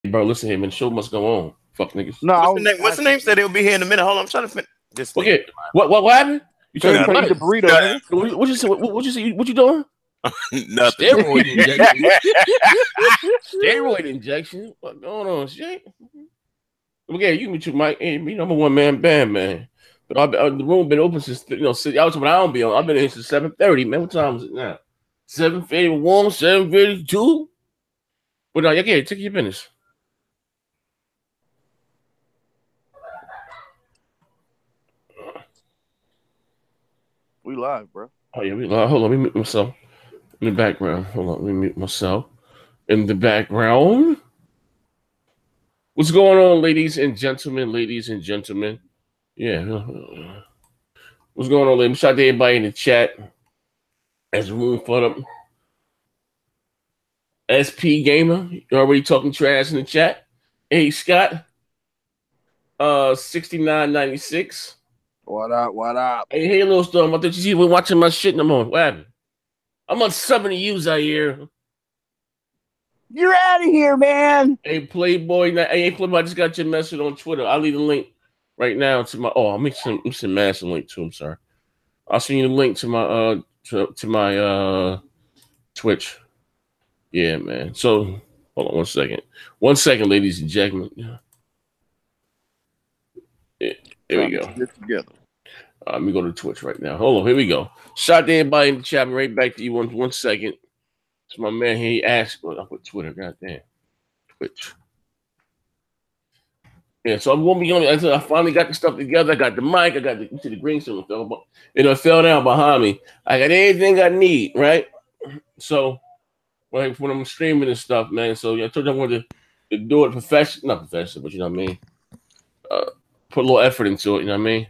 Bro, listen here, man. The show must go on. Fuck niggas. No, what's the name? Said they'll be here in a minute. Hold on, I'm trying to finish this. Okay, what happened? You trying to eat the burrito, nigga? What you say? What you say? What you doing? Nothing. Steroid injection. Steroid injection. What's going on, shit? Okay, you can meet you, Mike. Hey, I'm a one-man band, man. But the room been open since, I was when I don't be on. I've been in since 7:30, man. What time is it now? 7:51, 7:52. But okay, take your business. We live, bro. Oh yeah, we live. Hold on, let me mute myself in the background. Hold on, let me mute myself in the background. What's going on, ladies and gentlemen? Ladies and gentlemen. Yeah. What's going on, ladies? Shout out to everybody in the chat. As the room filled up. SP Gamer, you're already talking trash in the chat. Hey, Scott. 6996. What up? What up? Hey, little storm. I thought you were watching my shit no more. What happened? I'm on 70 U's out here. You're out of here, man. Hey, Playboy. Hey, Playboy, I just got your message on Twitter. I'll leave the link right now to my. Oh, I'll make some massive link too. I'm sorry. I'll send you the link to my to my Twitch. Yeah, man. So hold on 1 second. 1 second, ladies and gentlemen. Yeah, here we go. Get together. Let me go to Twitch right now. Hold on. Here we go. Shout out to everybody in the chat. Right back to you 1 second. It's my man here. He asked. I put Twitter. Goddamn. Twitch. Yeah, so I'm gonna be on. I finally got the stuff together. I got the mic. I got the green screen. It fell down behind me. I got everything I need. Right. So, when I'm streaming and stuff, man. So I told you I wanted to do it not professional, but you know what I mean. Put a little effort into it. You know what I mean.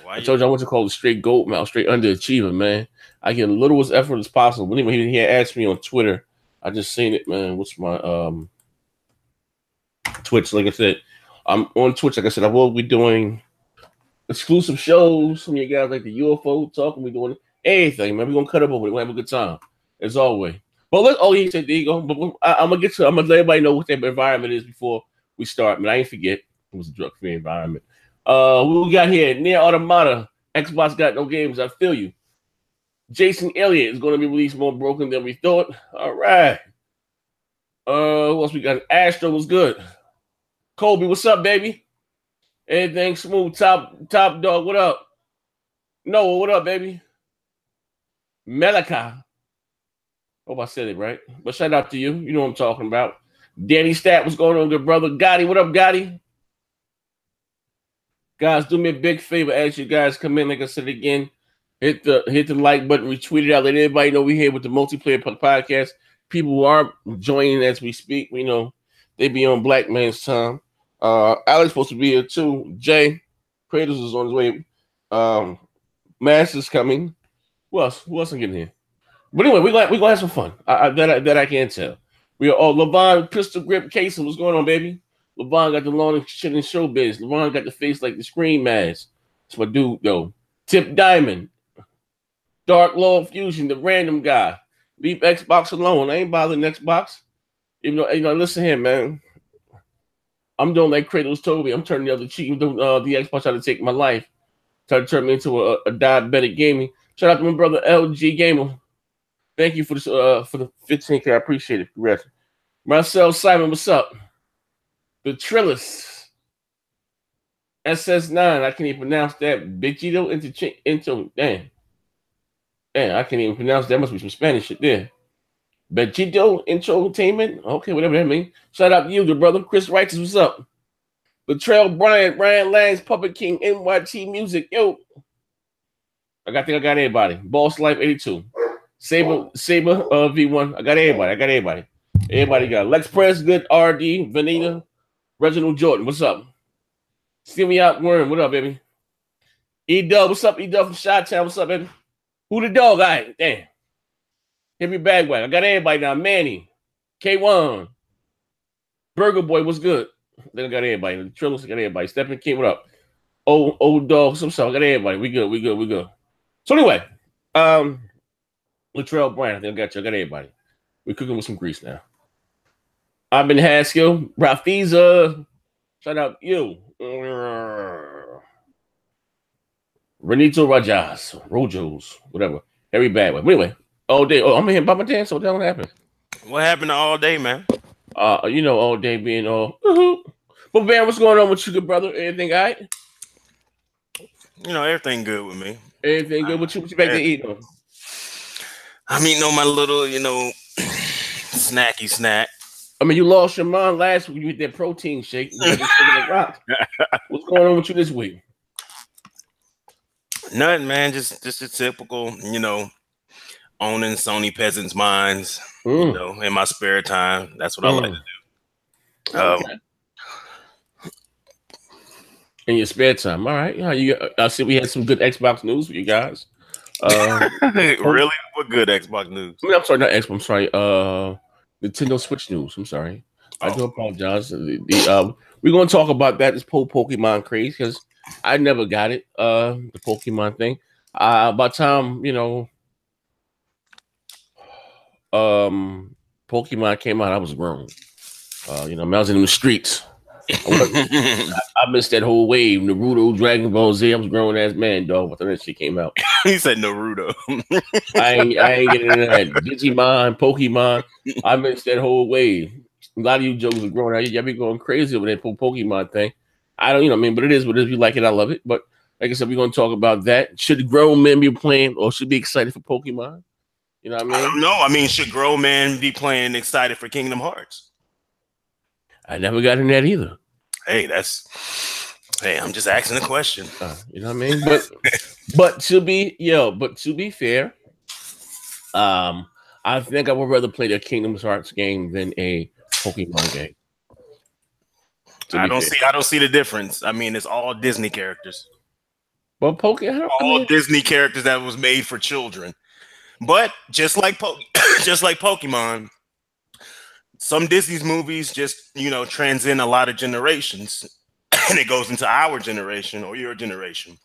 I told you I want to call it straight gold mouth, straight underachiever, man. I get the littlest effort as possible. But anyway, he asked me on Twitter. I just seen it, man. What's my Twitch? Like I said, I'm on Twitch. Like I said, I will be doing exclusive shows. Some of you guys like the UFO talk. We're doing everything, man. We're gonna cut up over it. We'll have a good time, as always. But he said, there you go. But I'm gonna let everybody know what that environment is before we start. Man, I ain't forget it was a drug-free environment. We got here Near Automata. Xbox got no games. I feel you. Jason Elliott is going to be released more broken than we thought. All right. Who else we got? Astro was good. Kobe, what's up, baby? Everything smooth. Top dog, what up? Noah, what up, baby? Melika. Hope I said it right. But shout out to you. You know what I'm talking about. Danny Stat, what's going on, good brother? Gotti, what up, Gotti? Guys, do me a big favor as you guys come in. Like I said again, hit the like button, retweet it out, let everybody know we're here with the multiplayer podcast. People who are joining as we speak, we know they be on Black Man's Time. Alex supposed to be here too. Jay Kratos is on his way. Master's coming. Who else I'm getting here? But anyway, we're gonna have some fun. That I can tell. We are all Levon Pistol Grip Casing. What's going on, baby? LeVon got the long shit in showbiz. LeVon got the face like the Scream Mask. That's my dude, though. Tip Diamond. Dark Lord Fusion, the random guy. Leave Xbox alone. I ain't bothering Xbox. Even though, listen here, man. I'm doing like Kratos told me. I'm turning the other cheek. The Xbox trying to take my life. Try to turn me into a diabetic gaming. Shout out to my brother LG Gamer. Thank you for the 15K. I appreciate it. Congrats. Marcel Simon, what's up? The Trillis SS9. I can't even pronounce that. Bigito into damn. I can't even pronounce that. Must be some Spanish shit there. Bigito Entertainment. Okay, whatever that means. Shout out to you, good brother. Chris Righteous, what's up? Latrell Bryant, Ryan Langs, Puppet King, NYT Music. Yo. I think I got everybody. Boss Life 82. Saber V1. I got everybody. Everybody got Lex Press, good RD, Vanita. Reginald Jordan, what's up? Steamy Out Worm, what up, baby? E-Dub, what's up? E-Dub from Chi-Town, what's up, baby? Who the dog? All right, damn. Hit me bagwag. I got everybody now. Manny, K1, Burger Boy, what's good? Then I got everybody. The Trillis, I got everybody. Stepping King, what up? Old dog, some stuff. I got everybody. We good. So anyway, Latrell Brand, I think I got everybody. We're cooking with some grease now. I've been Haskell. Rafiza. Shout out you. Renito Rajas. Rojos. Whatever. Every bad way. Anyway, all day. Oh, I'm here by my dance. So what the hell happened? What happened to all day, man? You know, all day being all. But man, what's going on with you, good brother? Anything all right? You know, everything good with me. Everything good? What you back to eat? I'm eating on my little, you know, snacky snack. I mean, you lost your mind last week with that protein shake. What's going on with you this week? Nothing, man. Just a typical, you know, owning Sony peasants' minds. You know, in my spare time. That's what I like to do. Okay. In your spare time, all right. I see we had some good Xbox news for you guys. Really? What good Xbox news? I mean, I'm sorry, not Xbox. I'm sorry. Nintendo Switch news. I'm sorry. I do apologize. We're going to talk about that. This whole Pokemon craze because I never got it. The Pokemon thing. By the time, you know, Pokemon came out, I was grown. You know, I was in the streets. I missed that whole wave. Naruto, Dragon Ball Z. I was a grown ass man, dog. When that shit came out. He said Naruto. I ain't getting into that. Digimon, Pokemon. I missed that whole wave. A lot of you jokers are growing out. Y'all be going crazy over that Pokemon thing. I don't, you know, what I mean, but it is what it is. If you like it, I love it. But like I said, we're gonna talk about that. Should grown men be playing or should be excited for Pokemon? You know what I mean? No, I mean, should grown men be playing excited for Kingdom Hearts? I never got in that either. Hey, I'm just asking a question. You know what I mean? But to be fair, I think I would rather play the Kingdom Hearts game than a Pokemon game. I don't see the difference. I mean, it's all Disney characters. But Pokemon, Disney characters that was made for children. But just like Pokemon, some Disney's movies just, you know, transcend a lot of generations, and it goes into our generation or your generation.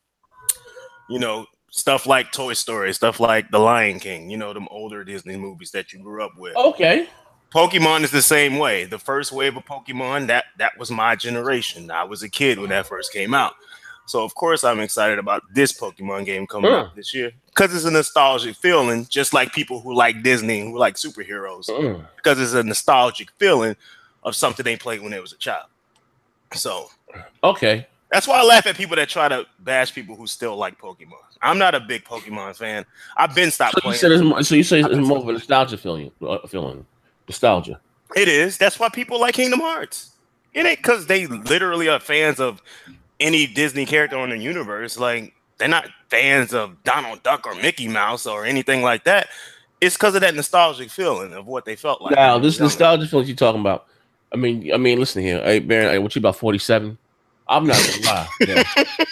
You know, stuff like Toy Story, stuff like The Lion King, you know, them older Disney movies that you grew up with. Okay. Pokemon is the same way. The first wave of Pokemon, that was my generation. I was a kid when that first came out. So, of course, I'm excited about this Pokemon game coming out this year because it's a nostalgic feeling, just like people who like Disney, who like superheroes, because it's a nostalgic feeling of something they played when they was a child. So, okay. That's why I laugh at people that try to bash people who still like Pokemon. I'm not a big Pokemon fan. I've been stopped playing. So you say it's more of a nostalgia feeling. Nostalgia. It is. That's why people like Kingdom Hearts. It ain't because they literally are fans of any Disney character on the universe. Like, they're not fans of Donald Duck or Mickey Mouse or anything like that. It's because of that nostalgic feeling of what they felt like. Now, this nostalgia feeling you're talking about. I mean, listen here. Hey, Baron, what you about 47? I'm not gonna lie. Yeah.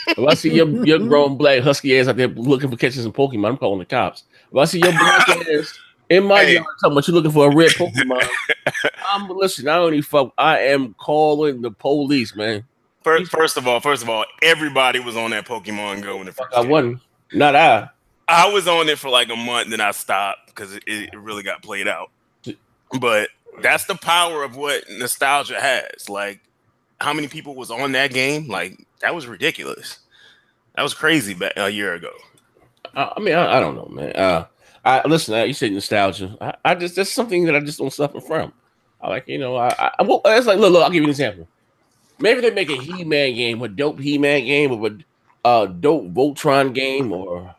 If I see your grown black husky ass out there looking for catching some Pokemon, I'm calling the cops. If I see your black ass in my yard talking about you looking for a red Pokemon, listen, I don't even fuck. I am calling the police, man. First of all, everybody was on that Pokemon Go when the first. I wasn't. Not I. I was on it for like a month, then I stopped because it really got played out. But that's the power of what nostalgia has. Like, how many people was on that game? Like, that was ridiculous. That was crazy back a year ago. I mean, I don't know, man. Listen, you said nostalgia. I just that's something that I just don't suffer from. I like, you know, well, it's like look, I'll give you an example. Maybe they make a He-Man game, a dope He-Man game, or a dope Voltron game, or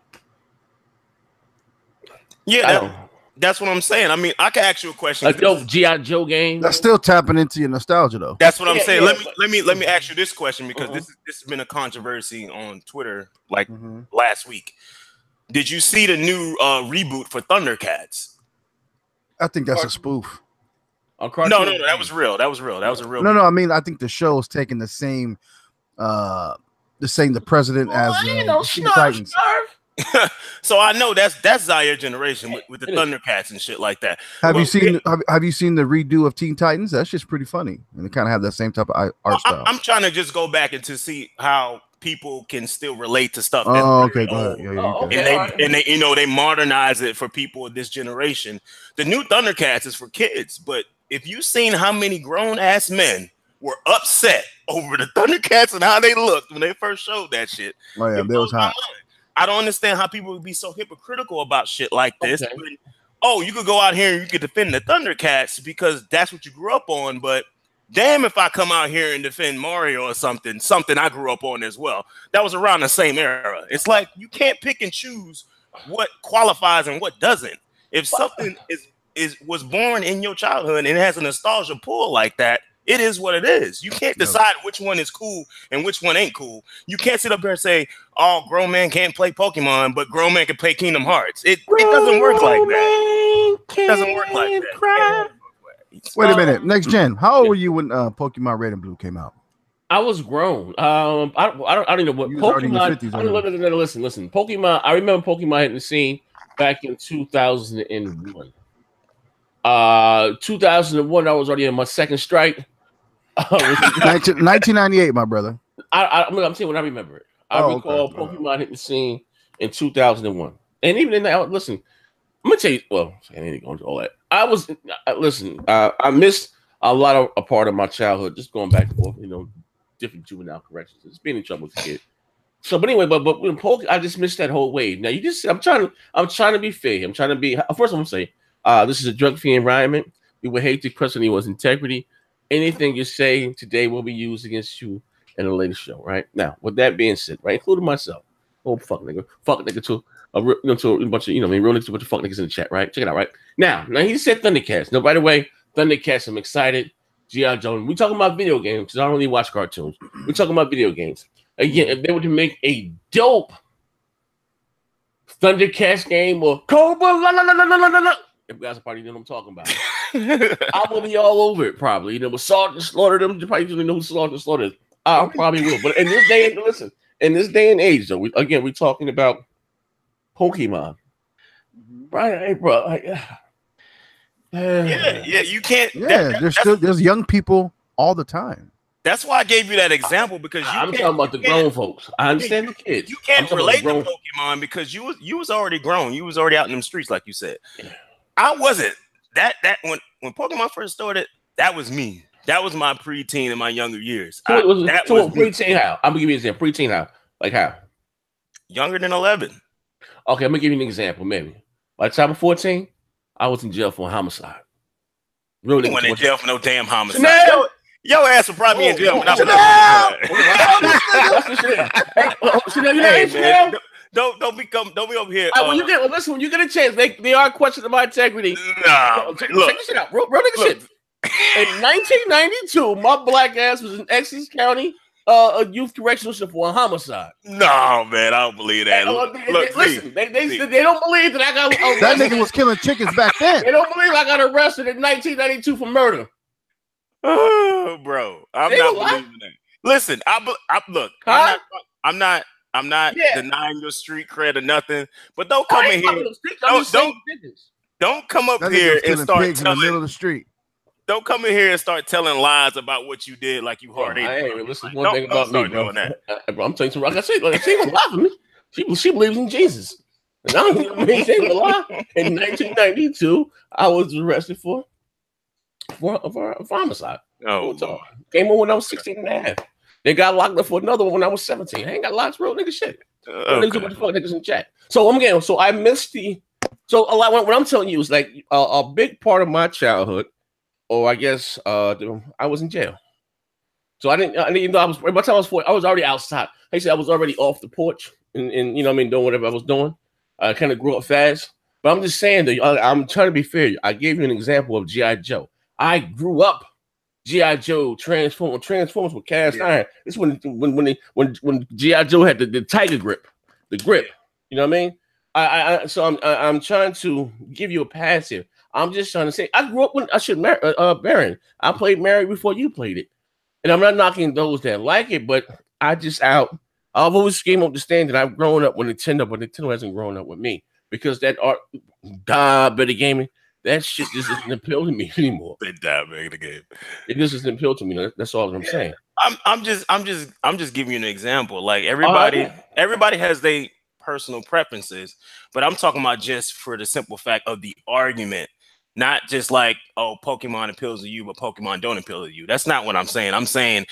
that's what I'm saying. I mean, I can ask you a question. A dope G.I. Joe game. That's still tapping into your nostalgia, though. That's what I'm saying. Yeah. Let me ask you this question because this has been a controversy on Twitter like last week. Did you see the new reboot for Thundercats? I think that's a spoof. No, that was real. That was real. That was a real. No, I mean, I think the show is taking the same, the president as Teen Titans. So I know that's Zaire generation with the Thundercats and shit like that. Have you seen the redo of Teen Titans? That's just pretty funny, and they kind of have that same type of art style. I'm trying to just go back and to see how people can still relate to stuff. Oh, okay, go ahead. And they they modernize it for people of this generation. The new Thundercats is for kids, but if you seen how many grown ass men were upset over the Thundercats and how they looked when they first showed that shit. Oh yeah, that was hot. I don't understand how people would be so hypocritical about shit like this. Okay. But, oh, you could go out here and you could defend the Thundercats because that's what you grew up on. But damn, if I come out here and defend Mario or something I grew up on as well. That was around the same era. It's like you can't pick and choose what qualifies and what doesn't. If something was born in your childhood and it has a nostalgia pull like that, it is what it is. You can't decide which one is cool and which one ain't cool. You can't sit up here and say, "Oh, grown man can't play Pokemon, but grown man can play Kingdom Hearts." It doesn't work like that. It doesn't work like that. Wait a minute. Next gen. How old were you when Pokemon Red and Blue came out? I was grown. I don't know what Pokemon. Listen. Pokemon. I remember Pokemon hitting the scene back in 2001. 2001. I was already in my second strike. 1998, my brother. I'm saying when I remember it. I recall Pokemon hitting the scene in 2001, and even in that, listen, I'm gonna tell you. Well, I ain't going to all that. I missed a lot of a part of my childhood, just going back and forth, different juvenile corrections, just being in trouble with the kid. So, but anyway, but when I just missed that whole wave. Now I'm trying to be fair. I'm trying to be. First, I'm gonna say, this is a drug-free environment. We would hate to question anyone's integrity. Anything you say today will be used against you in a later show, right? Now, with that being said, right, including myself, fuck nigga too, to a bunch of real niggas, a bunch of fuck niggas in the chat, right? Check it out, right? Now he said Thundercats. Now, by the way, Thundercats, I'm excited. G.I. Joe. We talking about video games because I don't really watch cartoons. We're talking about video games. Again, if they were to make a dope Thundercats game or Cobra, if you guys are probably know what I'm talking about. I will be all over it probably. With Salt and Slaughter, them you probably usually know who Salt and Slaughter is. I probably will. But in this day and age, though, we're talking about Pokemon. Right, hey, bro. You can't. Yeah, there's young people all the time. That's why I gave you that example because I'm talking about the grown folks. I understand the kids. You can't relate to Pokemon because you was already grown. You was already out in them streets, like you said. I wasn't. That when Pokemon first started, that was me. That was my preteen in my younger years. Preteen how? I'm gonna give you an example. Preteen how? Like how? Younger than 11. Okay, I'm gonna give you an example. Maybe by the time of 14, I was in jail for a homicide. Really? You went in jail for no damn homicide. Your ass would probably be in jail when I was Chanel, don't be over here. When you get a chance, they are questioning my integrity. Nah, check this shit out. Real nigga shit. In 1992, my black ass was in Essex County, a youth correctional center for a homicide. No, man, I don't believe that. They don't believe that I got that nigga was killing chickens back then. They don't believe I got arrested in 1992 for murder. Oh, bro, I'm not believing that. Listen, I'm not denying your street cred or nothing, but don't come in here. Don't come up here and start telling in the middle of the street. Don't come in here and start telling lies about what you did, like you hard. Listen, one thing about me, bro. I'm telling you, like I said, she ain't gonna lie for me. She believes in Jesus. And I don't mean she ain't gonna lie. In 1992, I was arrested for homicide. Oh, came on when I was 16 and a half. They got locked up for another one when I was 17. I ain't got lots, real nigga shit. Niggas, what the fuck niggas in chat. So I missed a lot. What I'm telling you is like a big part of my childhood, or I guess I was in jail. So I didn't even know by the time I was 4, I was already outside. I said I was already off the porch and doing whatever I was doing. I kind of grew up fast. But I'm just saying that I'm trying to be fair. I gave you an example of G.I. Joe. I grew up G.I. Joe Transformers with cast iron. This is when G.I. Joe had the tiger grip, the grip. You know what I mean? So I'm trying to give you a pass here. I'm just trying to say I grew up when I should marry Baron. I played Mary before you played it, and I'm not knocking those that like it, but I've always came up to stand that I've grown up with Nintendo, but Nintendo hasn't grown up with me because that better gaming. That shit just doesn't appeal to me anymore. They died making the game. It just doesn't appeal to me. That's all I'm saying. I'm just giving you an example. Like everybody has their personal preferences, but I'm talking about just for the simple fact of the argument. Not just like, oh, Pokemon appeals to you, but Pokemon don't appeal to you. That's not what I'm saying. I'm saying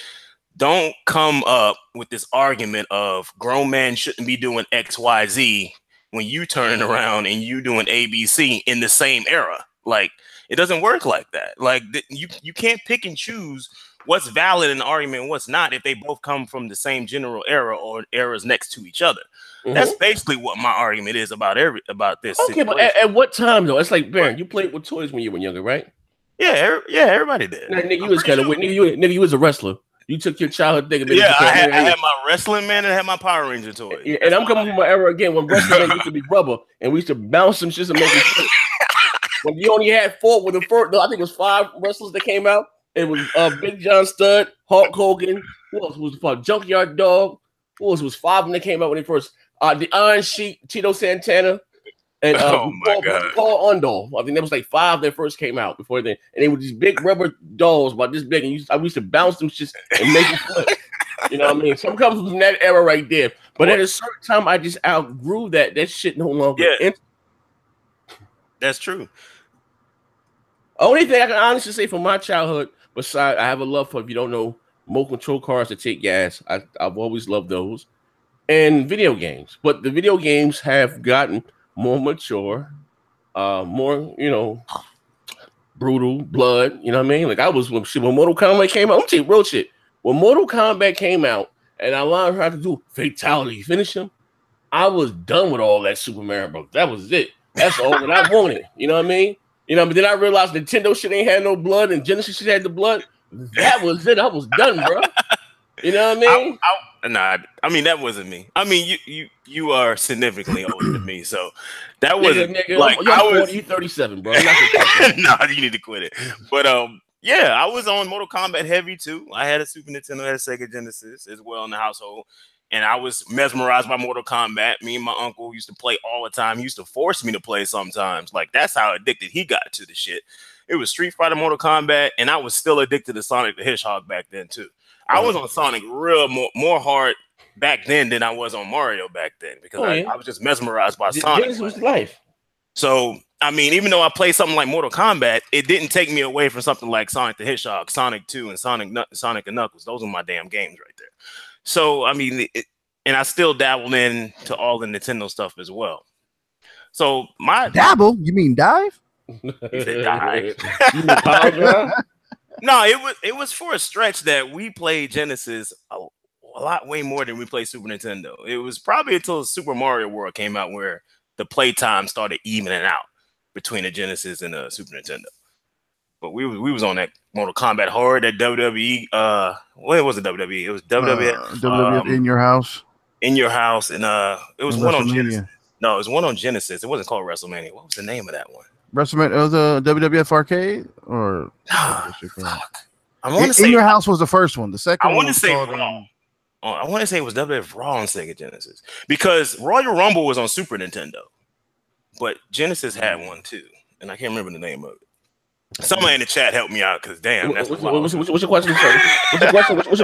don't come up with this argument of grown men shouldn't be doing XYZ when you turning around and you doing ABC in the same era. Like, it doesn't work like that. Like, you can't pick and choose what's valid in the argument and what's not if they both come from the same general era or eras next to each other. That's basically what my argument is about this. Okay, situation. But at what time though? It's like, Baron, you played with toys when you were younger, right? Yeah, everybody did. Now, nigga, you was kind of nigga, you was a wrestler. You took your childhood thing. Yeah, I had my wrestling man and I had my Power Ranger toy. Yeah, and I'm coming from an era again when wrestling man used to be rubber, and we used to bounce some shit and make it. When you only had four, with the first, I think it was 5 wrestlers that came out. It was Big John Studd, Hulk Hogan. Who else was the Junkyard Dog? Who else was 5 when they came out when they first? The Iron Sheik, Tito Santana, and Paul Ondol. I think there was like 5 that first came out before then, and they were these big rubber dolls about this big, and I used to bounce them shit and make it flip. You know what I mean? Some comes from that era right there. But at a certain time, I just outgrew that. That shit no longer. Yeah, that's true. Only thing I can honestly say from my childhood, besides I have a love for, if you don't know, remote control cars that take gas. I've always loved those. And video games. But the video games have gotten more mature, more, brutal, blood. You know what I mean? Like I was when Mortal Kombat came out. I'm telling you real shit. When Mortal Kombat came out and I learned how to do fatality, finish him, I was done with all that Super Mario Bros. That was it. That's all that I wanted. You know what I mean? But then I realized Nintendo shit ain't had no blood and Genesis shit had the blood. That was it. I was done, bro. You know what I mean? I mean that wasn't me. I mean you are significantly older than me, so that wasn't like I was 37, bro. No, you need to quit it. But yeah, I was on Mortal Kombat heavy too. I had a Super Nintendo, I had a Sega Genesis as well in the household, and I was mesmerized by Mortal Kombat. Me and my uncle used to play all the time. He used to force me to play sometimes. Like that's how addicted he got to the shit. It was Street Fighter, Mortal Kombat, and I was still addicted to Sonic the Hedgehog back then too. I was on Sonic more hard back then than I was on Mario back then because I was just mesmerized by Sonic. This was life. So, I mean, even though I played something like Mortal Kombat, it didn't take me away from something like Sonic the Hedgehog, Sonic 2, and Sonic and Knuckles. Those are my damn games right there. So, I mean, and I still dabbled into all the Nintendo stuff as well. So, my... Dabble? You mean dive? He said dive. No, it was for a stretch that we played Genesis a lot way more than we played Super Nintendo. It was probably until Super Mario World came out where the playtime started evening out between the Genesis and the Super Nintendo. But we was on that Mortal Kombat hard, that WWE. What was it? WWE. It was WWF. WWF In Your House. In Your House, and it was one on Genesis. No, it was one on Genesis. It wasn't called WrestleMania. What was the name of that one? WrestleMania. It was a WWF Arcade or fuck. I want to say In Your House was the first one. The second I want to say Raw. I want to say it was WWF Raw on Sega Genesis because Royal Rumble was on Super Nintendo, but Genesis had one too, and I can't remember the name of it. Somebody in the chat help me out because damn, that's what's your question? What's your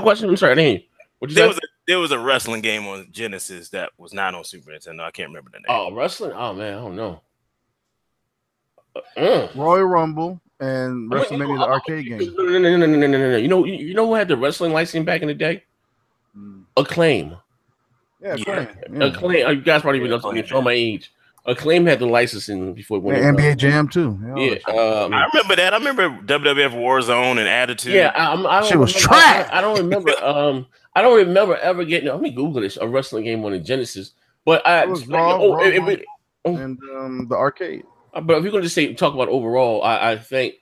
question? I'm sorry, I didn't hear. There was a wrestling game on Genesis that was not on Super Nintendo. I can't remember the name. Oh, wrestling? Oh man, I don't know. Royal Rumble and WrestleMania, the arcade game. No. You know who had the wrestling license back in the day? Acclaim. Yeah, Acclaim. Yeah. Acclaim. You guys probably even know show my age. Acclaim had the licensing before it went. NBA Jam too. Yeah, I remember that. I remember WWF Warzone and Attitude. Yeah, she was trash. I don't remember. I don't remember ever getting. Let me Google this. A wrestling game on the Genesis, but it was Raw, and the arcade. But if you're going to talk about overall, I think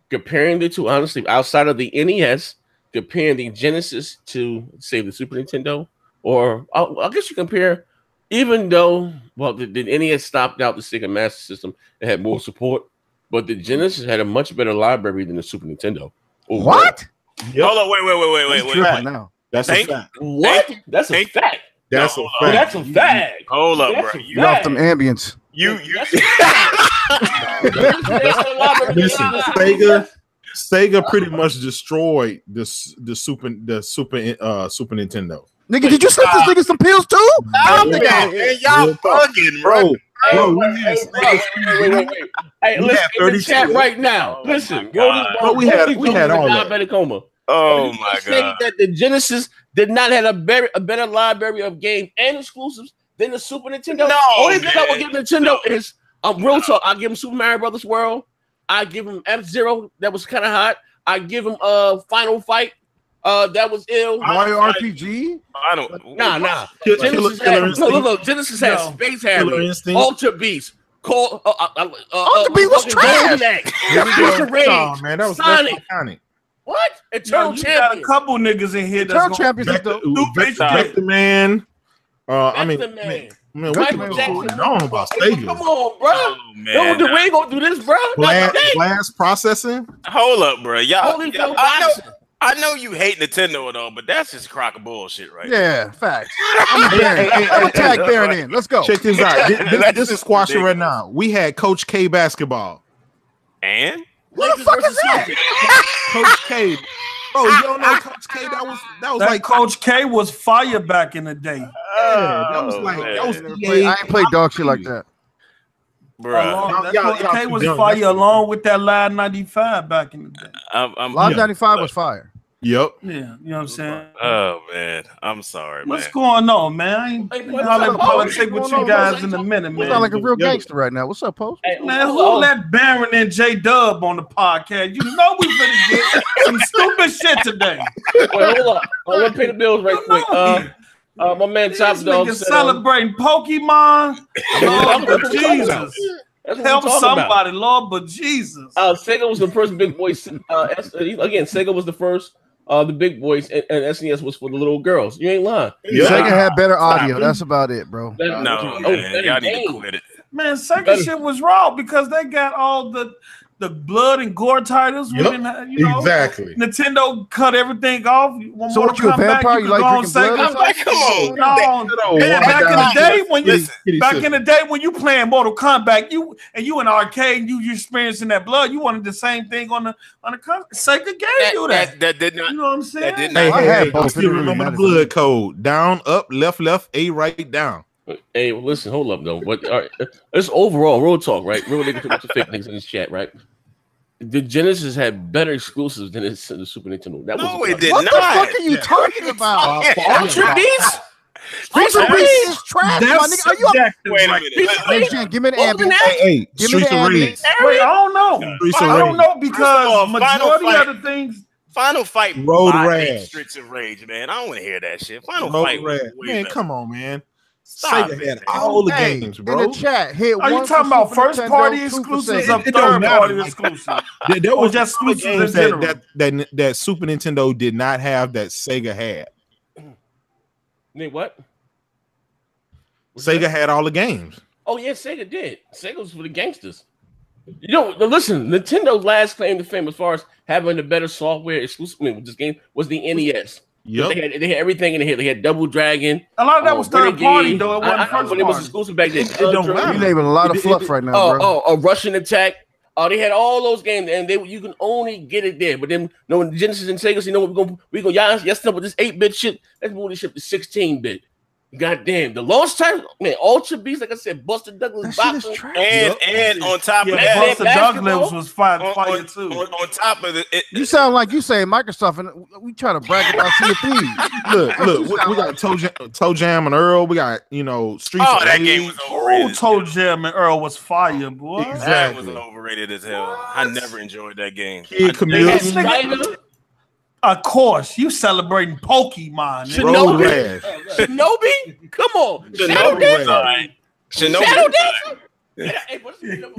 comparing the two, honestly, outside of the NES, comparing the Genesis to say the Super Nintendo, or I guess you compare. Even though, the NES stopped out the Sega Master System, it had more support, but the Genesis had a much better library than the Super Nintendo. What? Yep. Hold on, wait. Now. That's a fact. What? That's a fact. That's a fact. That's a fact. Hold up, bro. You off them ambience. Sega pretty much destroyed the Super Nintendo. Nigga, did you slip this nigga some pills too? Y'all bugging, bro. Bro, we Hey, had wait. Hey, We listen had in the 32. chat right now. Oh, Listen, my God. Bro, we had all that. diabetic coma. Oh You my say God. that the Genesis did not have a better library of game and exclusives than the Super Nintendo. No, Only thing I would man. give Nintendo is real talk. I give them Super Mario Brothers World. I give them F-Zero. That was kind of hot. I give them Final Fight. That was ill. Mario RPG. I don't. Nah. Killer Genesis Killer had, Instinct. look. Genesis had Space Killer Harrier, Instinct. Ultra Beast, Ultra Beast was trash. Oh, man, that was Sonic. iconic. What? Eternal You got a Champion. couple niggas in here Eternal that's Champions is Vector, dope. Vector Man. I mean, Vector Man. man, Michael what Jackson. going on about Come Sega? on, bro. Oh, man. No, we ain't gonna do this, bro. Glass processing. Hold up, bro. Holy Y'all, I know you hate Nintendo and all, but that's just a crock of bullshit, right? Yeah, facts. I'm gonna tag Baron in. Let's go. Check this out. That's This is squashing right now. We had Coach K basketball. And What the fuck is that? Coach K. Bro, you don't know Coach K? That was that like Coach K was fire back in the day. Yeah, that was like man. that was I ain't played dog shit like that. bruh. That y'all Coach K keep was doing fire that. along with that Live 95 back in the day. Live 95 was fire. Yep. Yeah, you know what I'm saying? Oh man, I'm sorry, What's man. going on, man? I ain't Hey, holler what's politics up, with Post? you guys in a minute, You man. sound like a real gangster right now. What's up, Post? Man, who let Baron and J Dub on the podcast? You know we finna get some stupid shit today. Wait, hold up. I want to pay the bills right quick. My man Top These Dog niggas said, celebrating Pokemon. Lord, but about. Jesus. That's what Help we're talking about. somebody, Lord, but Jesus. Sega was the first big boy. Again, Sega was the first. The big boys and SNES was for the little girls. You ain't lying. Yeah. Sega had better audio. That's about it, bro. No, man, y'all need to quit it. Man, second shit was wrong because they got all the blood and gore titles. Yep, We didn't, you know, exactly. Nintendo cut everything off. So what, you a vampire? You like drinking blood? I'm like, come on. No, man, back in the day when you playing Mortal Kombat, you in the arcade, and you experiencing that blood. You wanted the same thing on the Sega gave you that. That did not. You know what I'm saying? That did Hey, not. I had hey, both. I It still didn't really remember the matter to me. blood code. Down, up, left, A, right, down. Hey, well, listen, hold up though. But all right, it's overall real talk, right? Real niggas with the fake niggas in this chat, right? The Genesis had better exclusives than the Super Nintendo. That No, was it did What not. the fuck are you talking about? Ultra Beast. Ultra Beast is trash, my nigga. Are you up? Wait a minute. Hey, Jen, give me the ambient. Hey, Give me Streets the of Rage. ambient. Wait, I don't know. Streets of I don't Rage. know because First of all, majority Final of the things. Final Fight Road bodied Rash. Streets of Rage, man. I don't want to hear that shit. Final Road Fight was Rash. way Man, better. come on, man. Stop Sega it, had man. all the Hey, games, in bro. the chat, hit Are you one talking for about Super first Nintendo, party two for exclusives Sega. or It don't third matter. party exclusives? There Or was just some exclusives games in general? that Super Nintendo did not have that Sega had. Nigga, what? Sega had all the games. Oh yeah, Sega did. Sega was for the gangsters. You know, listen, Nintendo's last claim to fame as far as having the better software exclusively with this game was the NES. Yep. They had everything in the hit. They had Double Dragon. A lot of that was third Renegade. party though. It wasn't I first when it was party. exclusive back then. It don't matter. You naming a lot of fluff right now, bro. A Russian Attack. They had all those games, and you can only get it there. But then, when Genesis and Sega, you know what we go, yes, with this 8-bit shit. Let's move this shit to 16-bit. Goddamn, the launch time, man, Ultra Beast, like I said, Buster Douglas That shit is boxing. trash. And on top of Yeah, that, Buster basketball? Douglas was fire on too. top of it, You sound like you say Microsoft, and we trying to brag about Sea of Thieves. Look, we got Toe Jam and Earl. We got, Streets oh, of that Rage. game was Oh, overrated. Toe Jam and Earl was fire, boy. That was Exactly. overrated as hell. I never enjoyed that game. Kid Chameleon. China, Of course, you celebrating Pokemon. Road Shinobi, Rash. Shinobi, come on, Shadow Shinobi Dancer, was alright. Shinobi Shadow was Dancer. Hey, what's the name?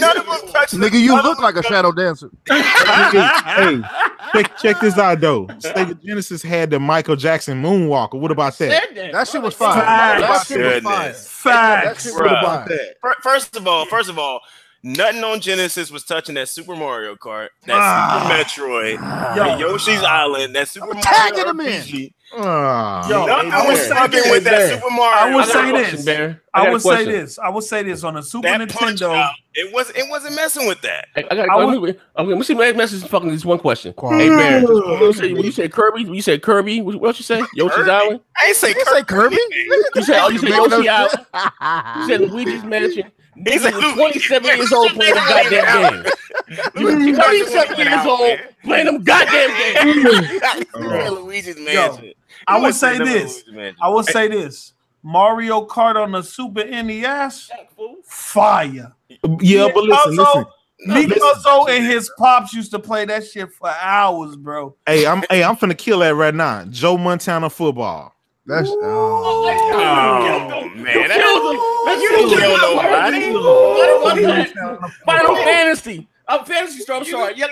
None of them touched Nigga, you look like a shadow dancer. Hey, check this out though. Sega Genesis had the Michael Jackson Moonwalker. What about that? That shit was fire. Facts. That shit was fire. Goodness. That Facts. shit What was about fire. that? First of all, nothing on Genesis was touching that Super Mario Kart, that Super Metroid, Yo. that Yoshi's Island, that Super tagging Mario him in. RPG. Yo, Nothing I was fucking with that Super Mario. I will say this. I will say this. this. I will say this on a Super That Nintendo. It wasn't messing with that. I got let me see my message. Fucking this one question. Hey Bear, you say Kirby? You said Kirby? What you say? Yoshi's Island? I ain't say Kirby. You said Yoshi Island. You said Luigi's Mansion. He's like 27 years old playing them goddamn games. You 37 years old playing them goddamn games. Luigi's Mansion. I will say this. I will say this. Mario Kart on the Super NES, fire. Yeah, but listen. Mikozo and his pops used to play that shit for hours, bro. Hey, I'm finna kill that right now. Joe Montana football. That's man, you didn't kill nobody. Final Fantasy. I'm Fantasy Star. I'm sorry. Yeah.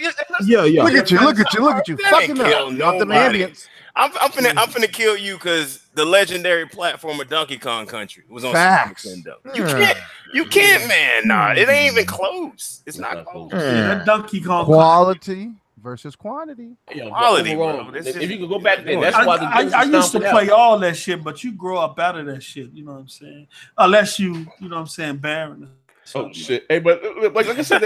Look at you. Fucking up. Not the ambience. I'm finna kill you because the legendary platformer Donkey Kong Country was on Super Nintendo. You can't, man. Nah, it ain't even close. It's not close. That Donkey Kong quality versus quantity. Quality, bro. If you could go back then, that's why I used to play all that shit, but you grow up out of that shit. You know what I'm saying? Unless you know what I'm saying, Baron. Oh shit! Hey, but like I said,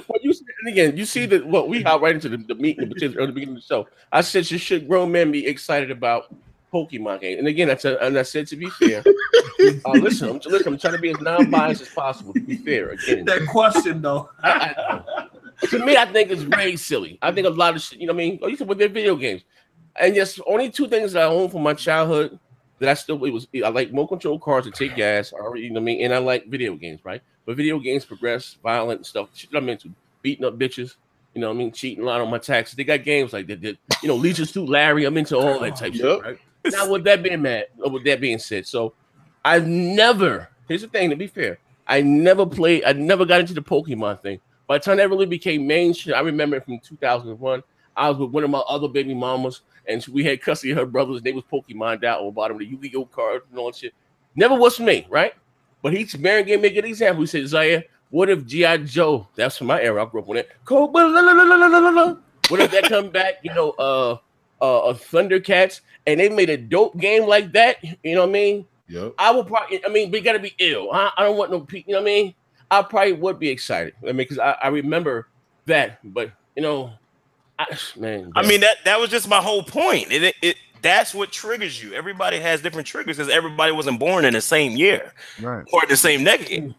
what you said, and again, you see that what we hop right into the meat and the potatoes at the beginning of the show. I said you should grown men be excited about Pokemon game, and again, I said to be fair. Listen, I'm trying to be as non-biased as possible. To be fair, again, that question though. To me, I think it's very silly. I think a lot of shit. You know what I mean? You said with their video games, and yes, only two things that I own from my childhood that I like remote control cars that take gas. You know what I mean? And I like video games, right? But video games progress, violent stuff. Shit I'm into, beating up bitches. You know what I mean? Cheating a lot on my taxes. They got games like that. You know, Legion Suit Larry. I'm into all that type shit, right? Now, with that being said, so I've never. Here's the thing. To be fair, I never got into the Pokemon thing. By the time that really became mainstream, I remember it from 2001. I was with one of my other baby mamas, and we had custody of her brothers. They was Pokemoned out on the bottom of the Yu-Gi-Oh cards and all that shit. Never was for me, right? But Baron gave me a good example. He said, Zaire, what if G.I. Joe, that's from my era, I grew up on it. What if that come back, you know, Thundercats, and they made a dope game like that, you know what I mean? Yep. I would probably, we got to be ill. I don't want no, you know what I mean? I probably would be excited. I mean, because I remember that, but, you know, that was just my whole point. That's what triggers you. Everybody has different triggers because everybody wasn't born in the same year, right? Or the same decade.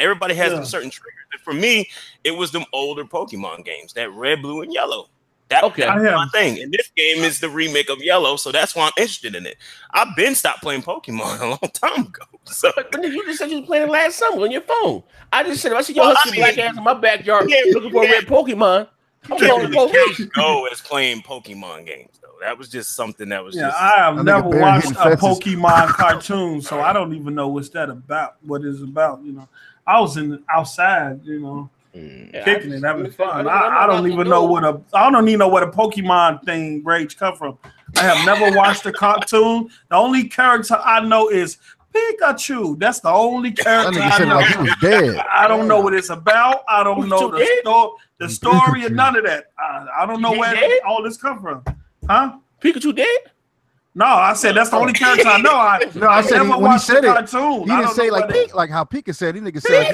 Everybody has certain triggers. And for me, it was them older Pokemon games, that red, blue, and yellow. That's my thing. And this game is the remake of Yellow, so that's why I'm interested in it. I've been stopped playing Pokemon a long time ago. So but you just said you were playing it last summer on your phone. I just said, I see your husky black ass in my backyard looking for a red Pokemon. You can't go as playing Pokemon games. That was just something that was just. I have never watched a Pokemon cartoon, so I don't even know what's that about. What it's about, you know? I was outside, you know, kicking it, having fun. I don't even know what a Pokemon thing rage come from. I have never watched a cartoon. The only character I know is Pikachu. That's the only character I know. Like he was dead. I don't know what it's about. I don't know the story and none of that. I don't know where all this come from. Huh? Pikachu dead? No, I said that's the only character I know. I said never when he said it, cartoon. He didn't say like how Pika said. He nigga said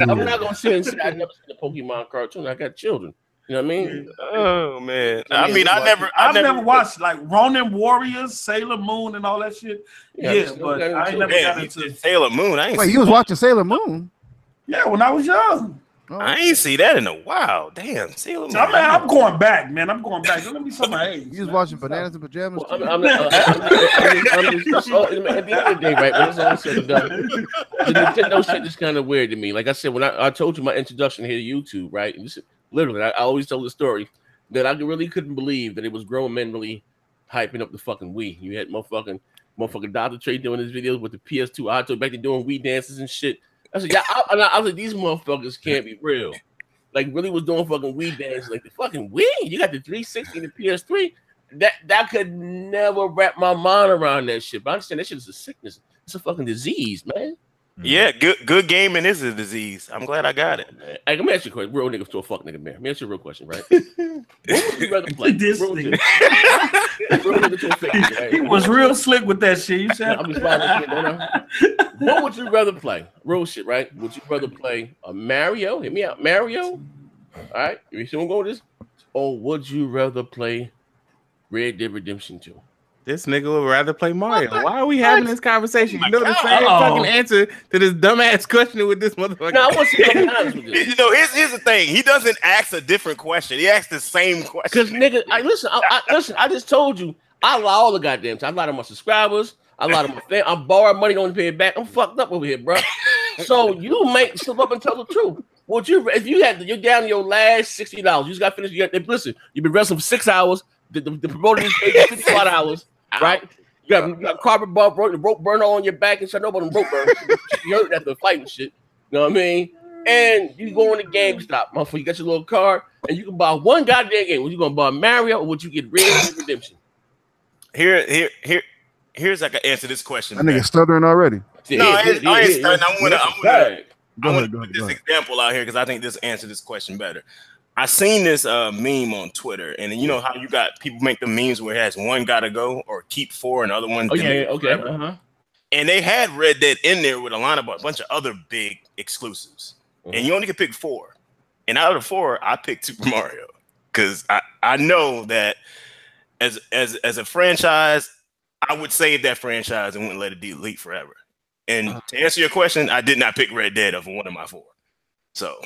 I'm not gonna say I've never seen a Pokemon cartoon. I got children. You know what I mean? Oh man. I've never watched like Ronin Warriors, Sailor Moon, and all that shit. Yeah, but I ain't never got into Sailor Moon. Wait, you was watching Sailor Moon? Yeah, when I was young. I ain't see that in a while. Damn, Sailor Moon. I'm going back, man. I'm going back. Don't let me show my age. You was watching Bananas in Pajamas? Well, at the end of the day, right? When it's all said and done, the Nintendo shit is kind of weird to me. Like I said, when I told you my introduction here to YouTube, right? And this is, literally, I always tell the story that I really couldn't believe that it was grown men really hyping up the fucking Wii. You had motherfucking Dr. Trey doing his videos with the PS2 Auto back there doing Wii dances and shit. I said, I was like, these motherfuckers can't be real. Like, really was doing fucking Wii dance. Like, the fucking Wii? You got the 360 and the PS3? That could never wrap my mind around that shit. But I understand that shit is a sickness. It's a fucking disease, man. Yeah, good gaming is a disease. I'm glad I got it. Hey, let me ask you a question. Real niggas to a fuck nigga, man. Let me ask you a real question, right? What would you rather play? This real nigga. Real nigga to a fake nigga, right? He was real slick with that shit. You said. I'm just shit, don't I? What would you rather play? Real shit, right? Would you rather play a Mario? Hit me out, Mario. All right, you see where I'm going with this? Or would you rather play Red Dead Redemption 2? This nigga would rather play Mario. Why are we having this conversation? You know the same fucking answer to this dumbass question with this motherfucker. No, I want to be honest with this. You know, here's the thing. He doesn't ask a different question. He asks the same question. Because nigga, listen. I just told you. I lie all the goddamn time. I lie to my subscribers. I lie to my family. I borrow money, don't pay it back. I'm fucked up over here, bro. So you make slip up and tell the truth. Would you, if you're down to your last $60, you just got finished. Listen, you've been wrestling for 6 hours. The promoter is paid 55 hours. Right, you got carpet bump, the rope burner on your back, and shit. Nobody rope burner. You hurt after fighting shit. You know what I mean? And you go on the GameStop, motherfucker. You got your little card, and you can buy one goddamn game. Would you gonna buy Mario, or would you get Red Dead Redemption? Here's I can answer this question. That nigga stuttering already. No, I ain't stuttering. I'm gonna go put this example out here because I think this answers this question better. I seen this meme on Twitter, and you know how you got people make the memes where it has one gotta go or keep 4 and other ones. Okay. And they had Red Dead in there with a bunch of other big exclusives, and you only can pick 4. And out of the 4, I picked Super Mario because I know that as a franchise, I would save that franchise and wouldn't let it delete forever. And to answer your question, I did not pick Red Dead over one of my 4. So.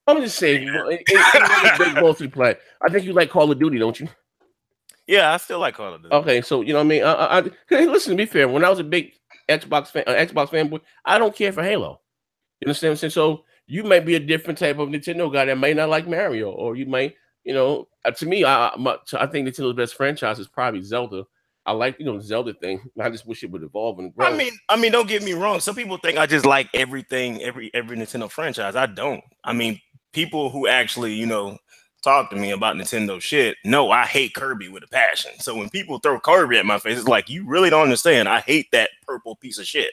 I'm just saying, it's big multiplayer. I think you like Call of Duty, don't you? Yeah, I still like Call of Duty. Okay, so you know what I mean. Hey, listen, to be fair, when I was a big Xbox fanboy, I don't care for Halo. You understand what I'm saying? So you might be a different type of Nintendo guy that may not like Mario, or you might, you know. To me, I think Nintendo's best franchise is probably Zelda. I like, the Zelda thing. I just wish it would evolve and grow. I mean, don't get me wrong. Some people think I just like everything, every Nintendo franchise. I don't. I mean, people who actually, talk to me about Nintendo shit, no, I hate Kirby with a passion. So when people throw Kirby at my face, it's like, you really don't understand. I hate that purple piece of shit.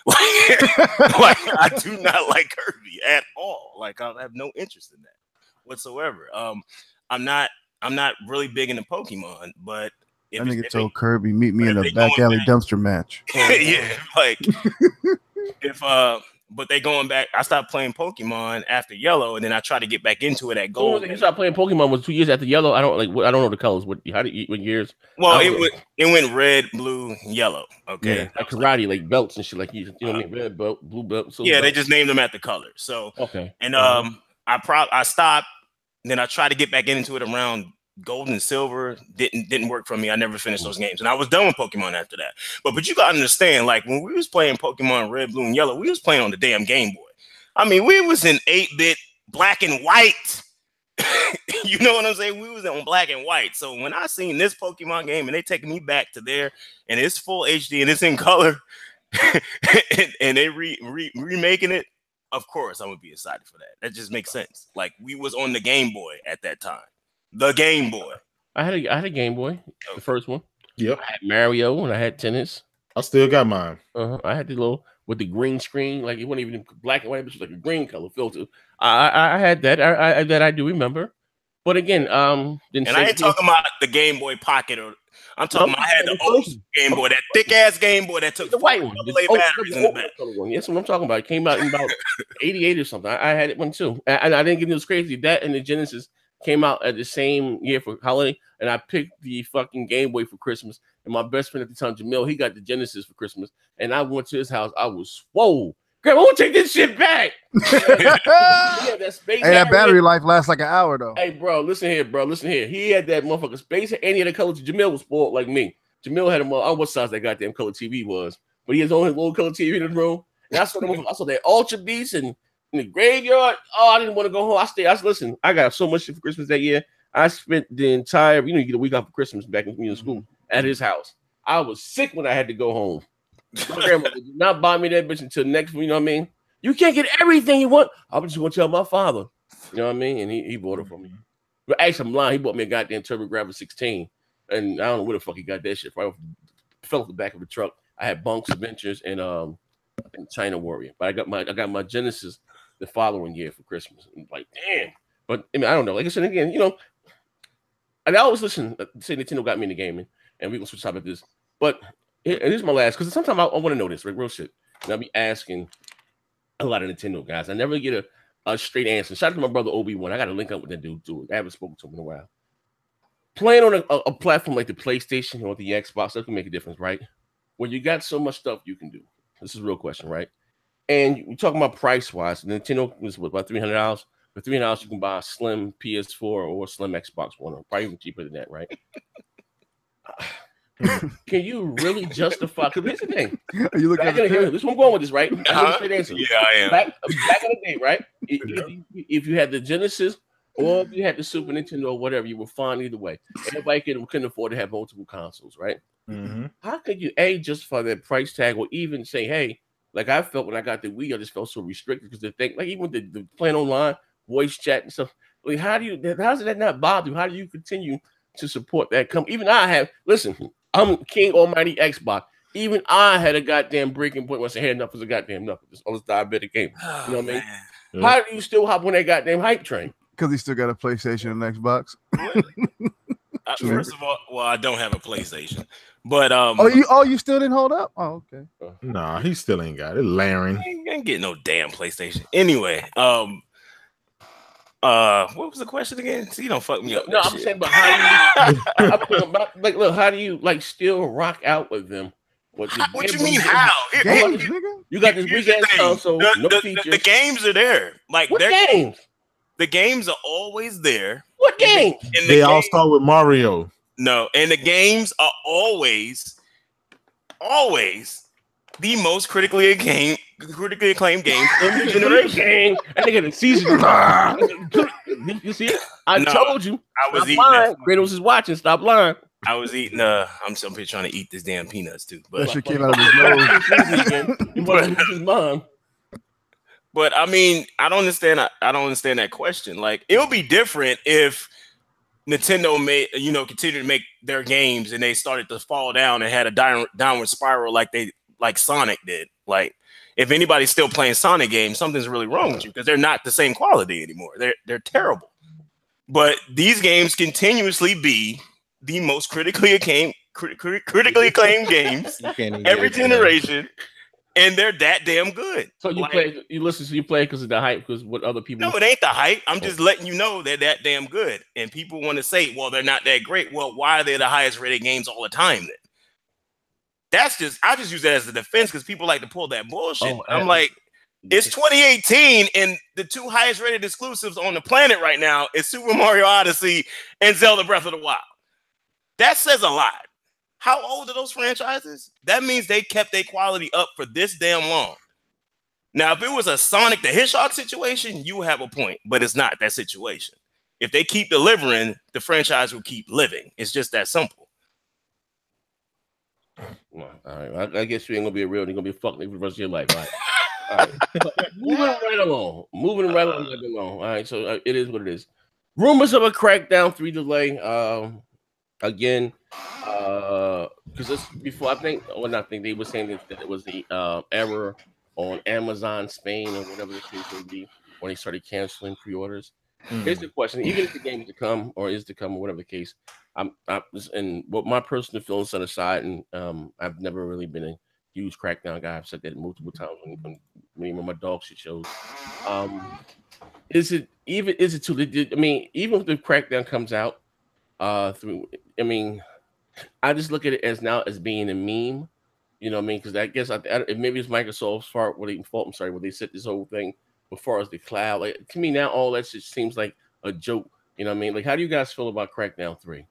Like I do not like Kirby at all. Like, I have no interest in that whatsoever. I'm not really big into Pokemon, but that nigga told Kirby, meet me in a back alley dumpster match. Yeah, like but they going back. I stopped playing Pokemon after Yellow, and then I tried to get back into it at Gold. You stopped playing Pokemon was 2 years after Yellow. I don't know the colors. What years? Well, it went red, blue, yellow. Okay, yeah, like karate, like belts and shit. Like you know what I mean? Red belt, blue belt. Yeah, belt. They just named them at the color. So okay, and I stopped. Then I tried to get back into it around Gold and Silver. Didn't work for me. I never finished those games, and I was done with Pokemon after that. But you gotta understand, like when we was playing Pokemon Red, Blue, and Yellow, we was playing on the damn Game Boy. I mean, we was in 8-bit black and white. You know what I'm saying? We was on black and white. So when I seen this Pokemon game and they taking me back to there, and it's full HD and it's in color, and they remaking it, of course I'm gonna be excited for that. That just makes sense. Like we was on the Game Boy at that time. The Game Boy. I had a Game Boy, the first one. Yep. I had Mario and I had tennis. I still got mine. I had the little with the green screen, like it wasn't even black and white, but it was like a green color filter. I had that. I do remember. But again, and I ain't talking about the Game Boy Pocket, or I'm talking about I had the old Game Boy, that thick ass Game Boy that took the white one, batteries in the back. That's what I'm talking about. It came out in about 88 or something. I had it one too, and I didn't get this crazy. That and the Genesis came out at the same year for holiday, and I picked the fucking Game Boy for Christmas. And my best friend at the time, Jamil, he got the Genesis for Christmas. And I went to his house. I was swole. Grandma, I want to take this shit back. That battery life lasts like an hour, though. Hey, bro, listen here. He had that motherfucker space, and he had a color. Jamil was spoiled like me. Jamil had I don't know what size that goddamn color TV was, but he has only little color TV in his room. And I saw that Ultra Beast and in the graveyard. Oh, I didn't want to go home. Listen, I got so much shit for Christmas that year. I spent the entire, you get a week off for Christmas back in school at his house. I was sick when I had to go home. My grandmother did not buy me that bitch until next, you know what I mean? You can't get everything you want. I was just going to tell my father, you know what I mean? And he bought it for me. But actually, I'm lying. He bought me a goddamn TurboGrafx 16. And I don't know where the fuck he got that shit from. I fell off the back of the truck. I had Bunks Adventures and and China Warrior. But I got my Genesis the following year for Christmas. I'm like, damn. But I mean, I don't know. Like I said again, you know, and I always listen. Say Nintendo got me into gaming, and we gonna switch topic this. But and this is my last, because sometimes I want to know this, right? Real shit. And I'll be asking a lot of Nintendo guys. I never get a straight answer. Shout out to my brother Obi-Wan. I got to link up with that dude too. I haven't spoken to him in a while. Playing on a platform like the PlayStation or the Xbox, that can make a difference, right? When you got so much stuff you can do. This is a real question, right? And you're talking about price-wise. Nintendo was about $300. For $300, you can buy a slim PS4 or a slim Xbox One, or probably even cheaper than that, right? Can you really justify? Because here's the thing. Are you looking at this is where I'm going with this, right? I straight answer. Yeah, I am. Back in the day, right? If you had the Genesis or if you had the Super Nintendo or whatever, you were fine either way. Everybody couldn't afford to have multiple consoles, right? Mm-hmm. How could you justify that price tag, or even say, hey, like I felt when I got the Wii, I just felt so restricted because the thing, like even the playing online, voice chat and stuff. Like, how does that not bother you? How do you continue to support that company? Even I have, listen, I'm King Almighty Xbox. Even I had a goddamn breaking point once I had enough as a goddamn enough. All this diabetic game. You know what I mean? Yeah. How do you still hop on that goddamn hype train? Because he still got a PlayStation and Xbox. First of all, well, I don't have a PlayStation, but you still didn't hold up? Oh, okay. Nah, he still ain't got it. Laren ain't getting no damn PlayStation. Anyway, what was the question again? So you don't fuck me up. No, I'm saying, but how do you look, how do you like still rock out with them? What you mean how? You got this weekend console, the games are there. Like what games? The games are always there. What games? They all start with Mario. No, and the games are always the most critically acclaimed games in the generation. And they get a season. You see it? I told you. I was eating. Kratos is watching. Stop lying. I was eating. I'm trying to eat this damn peanuts too. But that shit came out of his nose. You want to lose his mom. But I mean, I don't understand that question. Like, it would be different if Nintendo continued to make their games and they started to fall down and had a downward spiral like Sonic did. Like, if anybody's still playing Sonic games, something's really wrong with you, because they're not the same quality anymore. They're terrible. But these games continuously be the most critically acclaimed games every generation. And they're that damn good. So you play because of the hype, because what other people. No, it ain't the hype. I'm just letting you know they're that damn good. And people want to say, well, they're not that great. Well, why are they the highest rated games all the time then? I just use that as a defense because people like to pull that bullshit. I'm like, it's 2018 and the two highest rated exclusives on the planet right now is Super Mario Odyssey and Zelda Breath of the Wild. That says a lot. How old are those franchises? That means they kept their quality up for this damn long. Now, if it was a Sonic the Hedgehog situation, you have a point, but it's not that situation. If they keep delivering, the franchise will keep living. It's just that simple. Well, all right. I guess you ain't gonna be a real. You're gonna be fucking for the rest of your life. All right. Moving right along. All right. So it is what it is. Rumors of a Crackdown 3 delay. Again, because before they were saying that it was the error on Amazon Spain or whatever the case may be when they started canceling pre-orders. Here's the question: even if the game is to come or whatever the case, and what my personal feelings set aside, and I've never really been a huge Crackdown guy. I've said that multiple times when my dog shit shows. Is it too late? I mean, even if the Crackdown comes out. I just look at it as being a meme, you know what I mean? Because I guess maybe it's Microsoft's fault where they set this whole thing as far as the cloud. Like, to me now, all that just seems like a joke. You know what I mean? Like, how do you guys feel about Crackdown 3?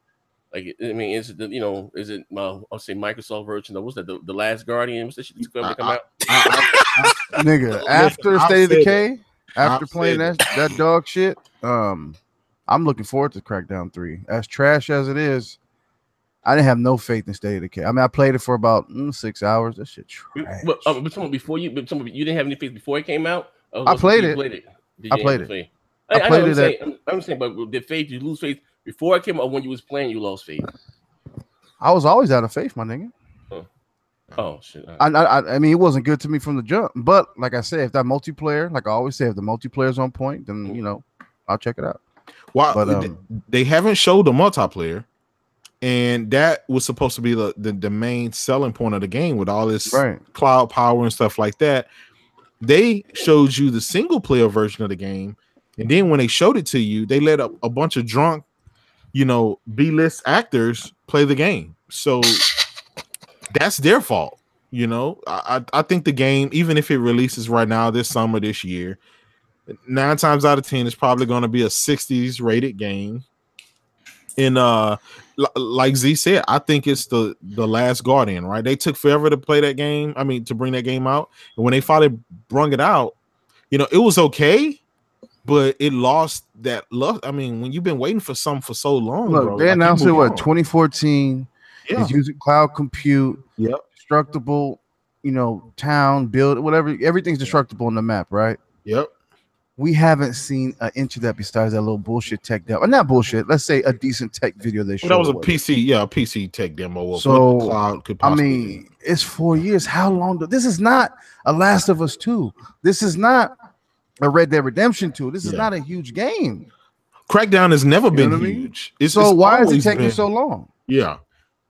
Like, I mean, is it I'll say Microsoft version of what's that? The Last Guardian? What's that shit that's going to come out? Nigga, after State of Decay, after playing that dog shit, I'm looking forward to Crackdown 3. As trash as it is, I didn't have no faith in State of Decay. I mean, I played it for about 6 hours. That shit trash. But you didn't have any faith before it came out? I played it. I played it. I'm saying, but did faith, you lose faith before it came out, or when you was playing, you lost faith? I was always out of faith, my nigga. Oh shit! I mean, it wasn't good to me from the jump. But like I said, if that multiplayer, like I always say, if the multiplayer's on point, then you know, I'll check it out. Well, but, they haven't showed the multiplayer, and that was supposed to be the main selling point of the game with all this cloud power and stuff like that. They showed you the single player version of the game, and then when they showed it to you, they let a bunch of drunk, you know, B-list actors play the game. So that's their fault. You know, I think the game, even if it releases right now this summer this year, 9 times out of 10 it's probably going to be a 60s rated game. And like Z said, I think it's the Last Guardian, right? They took forever to play that game. I mean, to bring that game out. And when they finally brung it out, you know, it was okay, but it lost that love. I mean, when you've been waiting for something for so long, look, bro, they announced it 2014. Yeah. It's using cloud compute. Yep. Destructible, you know, town, build, whatever. Everything's destructible on the map, right? Yep. We haven't seen an inch of that besides that little bullshit tech demo. Not bullshit. Let's say a decent tech video they showed. That was a PC, a PC tech demo. Of so what the cloud could possibly do. It's 4 years. How long? This is not a Last of Us 2. This is not a Red Dead Redemption 2. This is not a huge game. Crackdown has never been huge. So why is it taking so long? Yeah.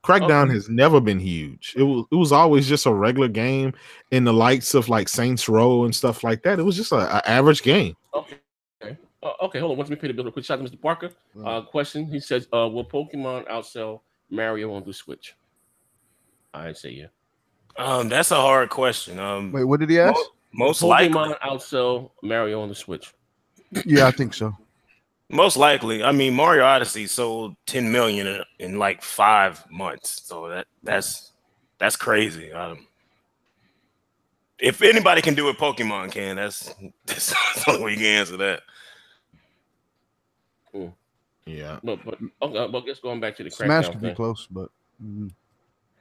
Crackdown has never been huge. It was always just a regular game in the likes of like Saints Row and stuff like that. It was just an average game. Okay, hold on. Let me pay the bill real quick. Shout out to Mr. Parker. Question. He says, will Pokemon outsell Mario on the Switch? I say yeah. That's a hard question. Wait, what did he ask? Most Pokemon likely outsell Mario on the Switch. Yeah, I think so. Most likely. I mean, Mario Odyssey sold 10 million in like 5 months. So that's crazy. If anybody can do it, Pokemon can. That's the only way you can answer that. Cool. Yeah. But just going back to the Smash Crackdown could be thing. close, but I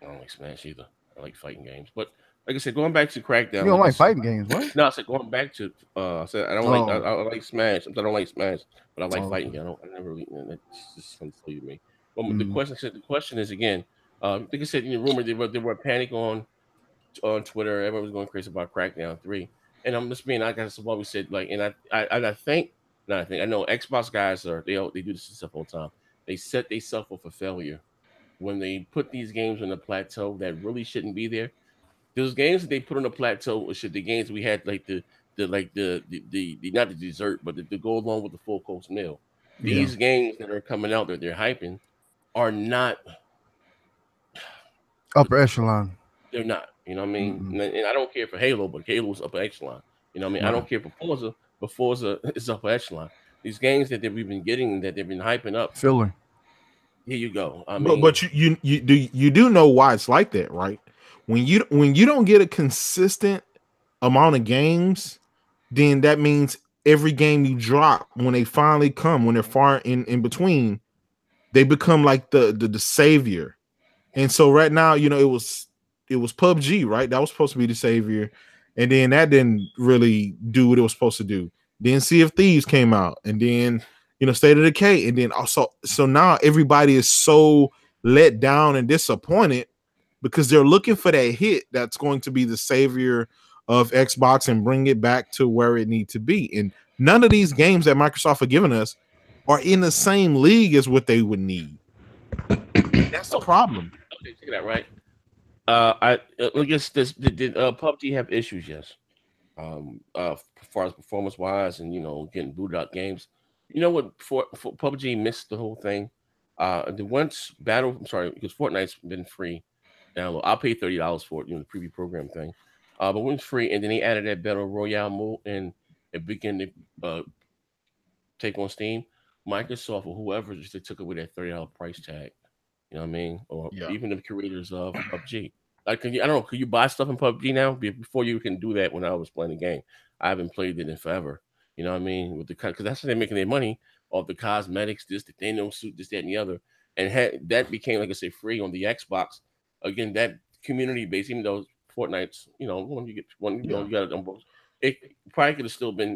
don't like Smash either. I like fighting games. But like I said, going back to Crackdown. You don't like fighting games, what? No, I said going back to I said I don't like I like Smash. I don't like Smash, but I like fighting games. I never really that's just fun to me. But the question is again, like I said in the rumor there were panic on Twitter. Everyone was going crazy about Crackdown 3. And I'm just being like that's what we said, like, and I think I know Xbox guys they do this stuff all the time. They set themselves up for failure when they put these games on a plateau that really shouldn't be there. Those games that they put on the plateau should the games we had like the not the dessert, but to go along with the full course meal. These games that are coming out that they're hyping are not upper echelon. They're not. You know what I mean? And I don't care for Halo, but Halo's upper echelon. You know what I mean? I don't care for Forza, but Forza is upper echelon. These games that we've been getting, that they've been hyping up. Filler. Here you go. I mean, but you do know why it's like that, right? When you don't get a consistent amount of games, then that means every game you drop, when they finally come, when they're far in between, they become like the savior. And so right now, you know, it was PUBG, right? That was supposed to be the savior, and then that didn't really do what it was supposed to do. Then Sea of Thieves came out, and then State of Decay, and then also so now everybody is so let down and disappointed because they're looking for that hit that's going to be the savior of Xbox and bring it back to where it needs to be. And none of these games that Microsoft are giving us are in the same league as what they would need. That's the problem. Okay, check that right. I guess did PUBG have issues? Yes. As far as performance wise and getting booted out games. You know what? For PUBG missed the whole thing. Because Fortnite's been free download. I'll pay $30 for it, the preview program thing. But when it's free, and then they added that battle royale mode, and it began to take on Steam. Microsoft or whoever just took away that $30 price tag. You know what I mean? Or even the creators of PUBG. Like, I don't know, could you buy stuff in PUBG now? Before you can do that when I was playing the game. I haven't played it in forever. You know what I mean? Because that's how they're making their money off the cosmetics, the Thanos suit, this, that, and the other. And that became, like I say, free on the Xbox. Again, that community base, even though Fortnite's, when you get one, you got it on both. It probably could have still been,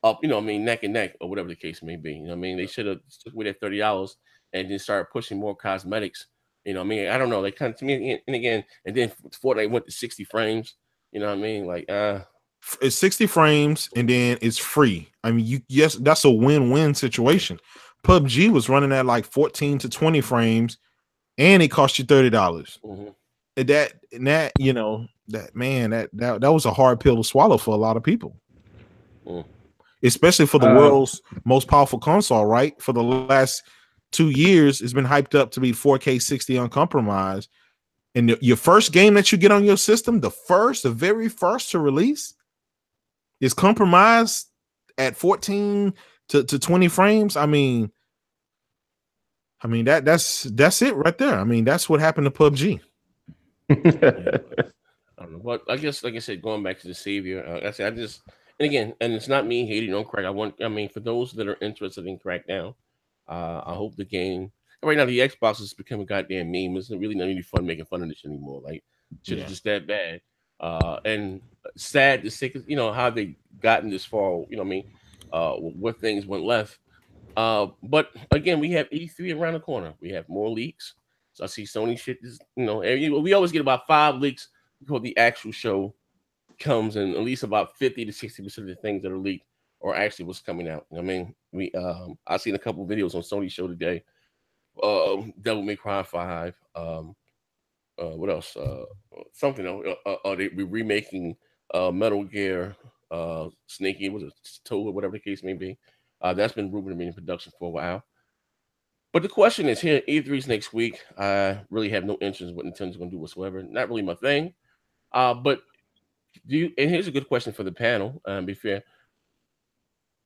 up, neck and neck, or whatever the case may be. You know what I mean? They should have took away that $30 and then started pushing more cosmetics You know what I mean? I don't know. They kind of to me, and again, and then Fortnite went to 60 frames. You know what I mean? Like, it's 60 frames and then it's free. I mean, yes, that's a win-win situation. PUBG was running at like 14 to 20 frames, and it cost you $30. Mm-hmm. That you know, that was a hard pill to swallow for a lot of people. Especially for the world's most powerful console, right? For the last 2 years, it's been hyped up to be 4K 60 uncompromised. And your first game that you get on your system, the very first to release, is compromised at 14 to 20 frames. I mean that's it right there. I mean, that's what happened to PUBG. I don't know, but I guess, like I said, going back to the savior, and again, and it's not me hating on Crack. I mean, for those that are interested in Crackdown, I hope the game. Right now, the Xbox is becoming a goddamn meme. It's really not any fun making fun of this anymore. Like, shit is just that bad. And sad to say, you know, how they gotten this far. You know what I mean? Where things went left. But again, we have E3 around the corner. We have more leaks. So I see Sony shit is, you know, we always get about 5 leaks before the actual show comes, and at least about 50 to 60% of the things that are leaked are actually what's coming out. I mean, I've seen a couple of videos on Sony's show today. Devil May Cry 5. What else? Something else. They be remaking Metal Gear Snakey, was it Toe or whatever the case may be. That's been rumored to be in production for a while. But the question is here, E3's next week. I really have no interest in what Nintendo's going to do whatsoever. Not really my thing. But and here's a good question for the panel. Be fair.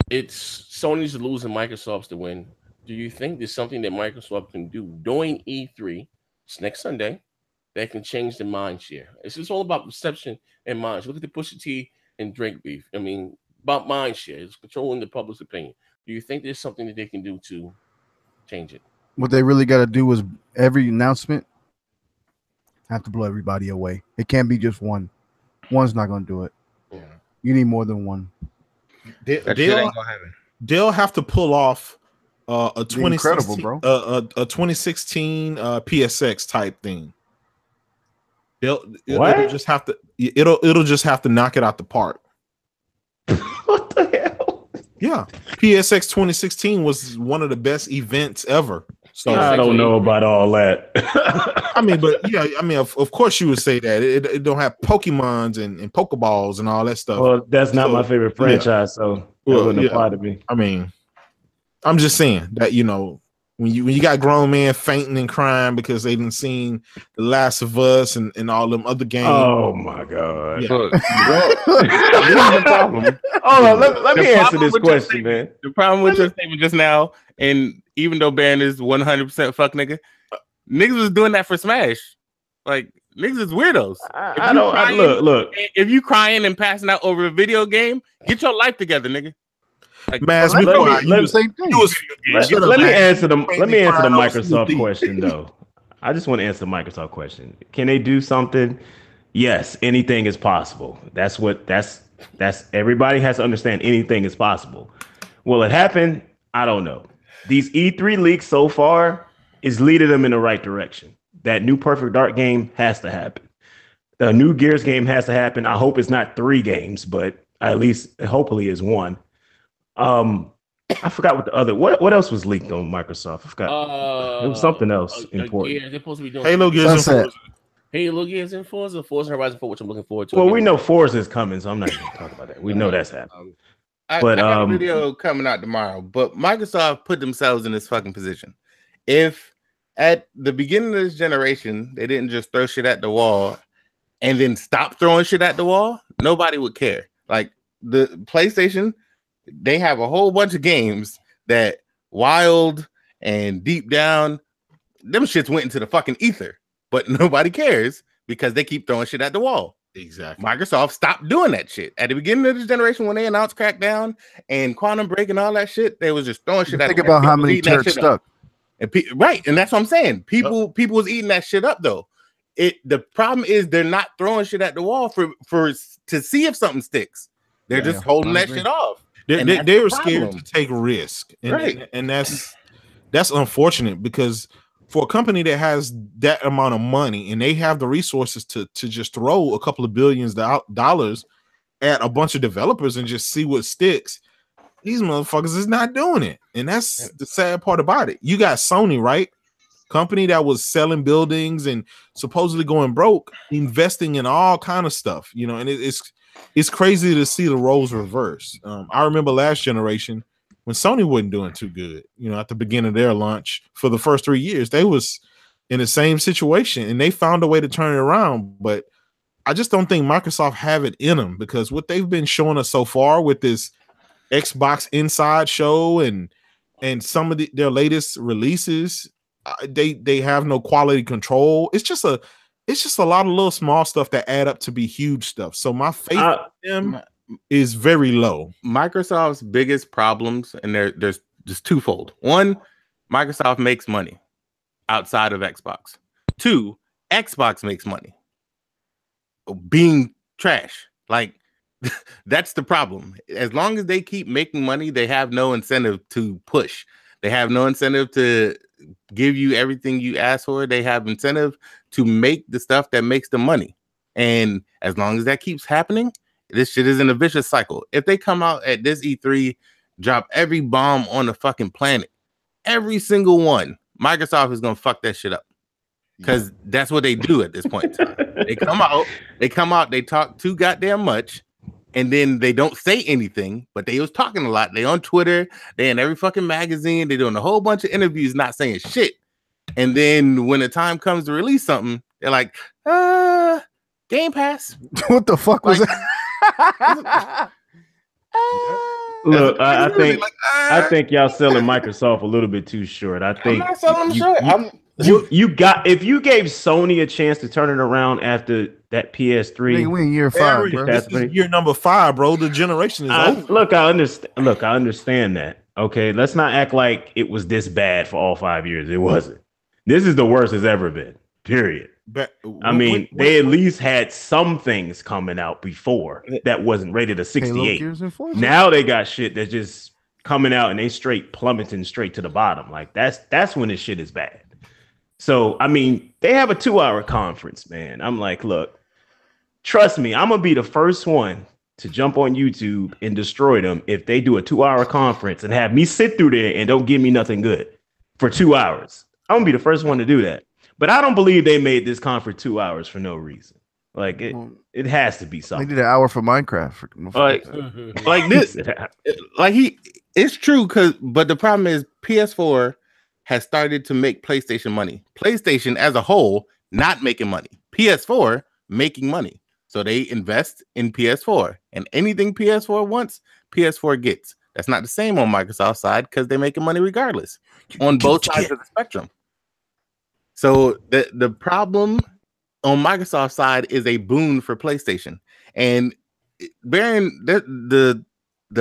It's Sony's to lose and Microsoft's to win. Do you think there's something that Microsoft can do during E3, it's next Sunday, that can change the mind share? It's just all about perception and mind share. Look at the Pusha T and Drake beef. I mean, about mind share. It's controlling the public's opinion. Do you think there's something that they can do to change it? What they really got to do is every announcement have to blow everybody away. It can't be just one. One's not going to do it. Yeah. You need more than one. They'll have to pull off a 2016, bro. A 2016 PSX type thing. It'll just have to. It'll just have to knock it out the park. What the hell? Yeah, PSX 2016 was one of the best events ever. So I don't know about all that. I mean, but yeah, I mean, of course you would say that it don't have Pokemons and Pokeballs and all that stuff. Well, that's not my favorite franchise, so it wouldn't apply to me. I mean, I'm just saying that, you know, when you got grown men fainting and crying because they didn't seen The Last of Us and all them other games. Oh my God! Yeah. Look, this is the problem. Oh, let me answer this question, man. The problem with your statement just now, and even though Baron is 100% fuck nigga, niggas was doing that for Smash. Like, niggas is weirdos. Look. If you crying and passing out over a video game, get your life together, nigga. Like, let me answer the Microsoft question though. I just want to answer the Microsoft question. Can they do something? Yes, anything is possible. That's everybody has to understand. Anything is possible. Will it happen? I don't know. These E3 leaks so far is leading them in the right direction. That new Perfect Dark game has to happen. The new Gears game has to happen. I hope it's not 3 games, but at least hopefully it's 1. I forgot what the other what else was leaked on Microsoft. I forgot. It was something else important. They're supposed to be doing Halo Gears and Forza. Halo Gears and Forza Horizon 4, which I'm looking forward to. Well, we know Forza is coming, so I'm not going to talk about that. We know that's happening. I got a video coming out tomorrow, but Microsoft put themselves in this fucking position. If at the beginning of this generation they didn't just throw shit at the wall and then stop throwing shit at the wall, nobody would care. Like the PlayStation, they have a whole bunch of games that Wild and Deep Down, them shits went into the fucking ether, but nobody cares because they keep throwing shit at the wall. Exactly. Microsoft stopped doing that shit at the beginning of this generation when they announced Crackdown and Quantum Break and all that shit. They was just throwing shit at the wall. Think about how many turds stuck. And right, and that's what I'm saying. People was eating that shit up though. The problem is they're not throwing shit at the wall for to see if something sticks. They're just holding that shit off. They were scared to take risk, and that's unfortunate because for a company that has that amount of money and they have the resources to just throw a couple of billions dollars at a bunch of developers and just see what sticks, these motherfuckers is not doing it. And that's the sad part about it. You got Sony, right? Company that was selling buildings and supposedly going broke, investing in all kind of stuff, you know, and it's crazy to see the roles reverse. I remember last generation when Sony wasn't doing too good, you know, at the beginning of their launch for the first 3 years, they was in the same situation and they found a way to turn it around. But I just don't think Microsoft have it in them, because what they've been showing us so far with this Xbox Inside show and some of their latest releases, they have no quality control. It's just a lot of little small stuff that add up to be huge stuff. So my faith in them is very low. Microsoft's biggest problems, and there's just twofold. One, Microsoft makes money outside of Xbox. Two, Xbox makes money being trash. Like, that's the problem. As long as they keep making money, they have no incentive to push. They have no incentive to give you everything you ask for. They have incentive to make the stuff that makes the money. And as long as that keeps happening, this shit is in a vicious cycle. If they come out at this E3, drop every bomb on the fucking planet, every single one, Microsoft is gonna fuck that shit up. Because that's what they do at this point in time. They come out, they talk too goddamn much, and then they don't say anything, but they was talking a lot. They on Twitter, they in every fucking magazine, they doing a whole bunch of interviews not saying shit. And then when the time comes to release something, they're like, Game Pass. What the fuck was that? Look, I think y'all selling Microsoft a little bit too short. I think I'm not selling them short. If you gave Sony a chance to turn it around after that PS3, we in year 5, bro. This is year number 5, bro. The generation is over. Look, I understand that. Okay, let's not act like it was this bad for all 5 years. It wasn't. This is the worst it's ever been. Period. They at least had some things coming out before that wasn't rated a 68. Now they got shit that's just coming out and they straight plummeting straight to the bottom. Like that's when this shit is bad. So I mean, they have a 2-hour conference, man. I'm like, look, trust me, I'm gonna be the first one to jump on YouTube and destroy them if they do a 2-hour conference and have me sit through there and don't give me nothing good for 2 hours. I'm gonna be the first one to do that. But I don't believe they made this conference 2 hours for no reason. Like it has to be something. They did an hour for Minecraft. Like this, it's true but the problem is PS4 has started to make PlayStation money. PlayStation as a whole not making money. PS4 making money. So they invest in PS4, and anything PS4 wants, PS4 gets. That's not the same on Microsoft's side because they're making money regardless on both sides of the spectrum. So the problem on Microsoft's side is a boon for PlayStation. And bearing the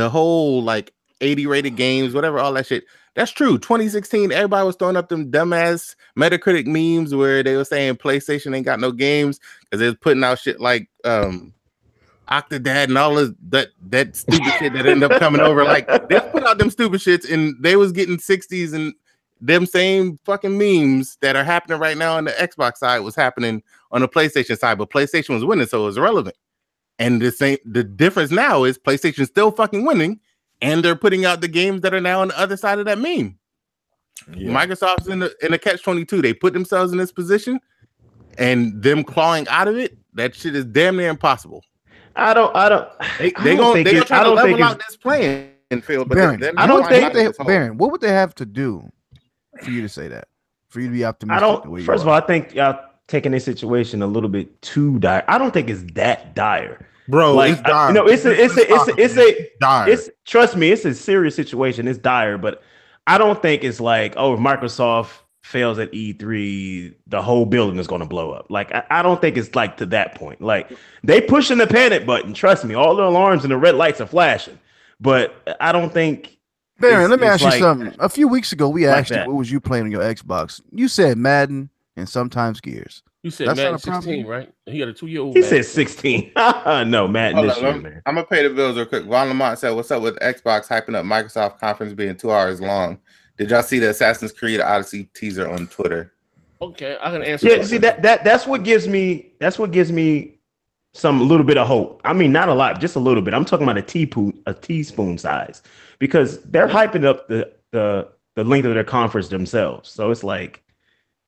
whole like 80 rated games, whatever, all that shit, that's true. 2016, everybody was throwing up them dumbass Metacritic memes where they were saying PlayStation ain't got no games because they was putting out shit like Octodad and all of that stupid shit that ended up coming over. Like they put out them stupid shits and they was getting 60s, and them same fucking memes that are happening right now on the Xbox side was happening on the PlayStation side, but PlayStation was winning, so it was irrelevant. And the difference now is PlayStation's still fucking winning, and they're putting out the games that are now on the other side of that meme. Yeah. Microsoft's in a catch-22. They put themselves in this position, and them clawing out of it, that shit is damn near impossible. They gonna try to level out this playing field, but Baron, what would they have to do for you to say that? For you to be optimistic? First of all, I think y'all taking this situation a little bit too dire. I don't think it's that dire, bro. Like, it's dire. Trust me, it's a serious situation. It's dire, but I don't think it's like, oh, if Microsoft fails at E3, the whole building is going to blow up. Like, I don't think it's like to that point. Like, they pushing the panic button. Trust me, all the alarms and the red lights are flashing. But I don't think. Baron, let me ask you something. A few weeks ago, we asked you what was you playing on your Xbox. You said Madden and sometimes Gears. You said that's Madden 16, right? He got a 2-year-old. He said 16. No, Madden this year, man. I'm gonna pay the bills real quick. Von Lamont said, "What's up with Xbox hyping up Microsoft conference being 2 hours long? Did y'all see the Assassin's Creed Odyssey teaser on Twitter?" Okay, I can answer. Yeah, see that's what gives me some a little bit of hope. I mean, not a lot, just a little bit. I'm talking about a teaspoon size, because they're hyping up the length of their conference themselves. So it's like,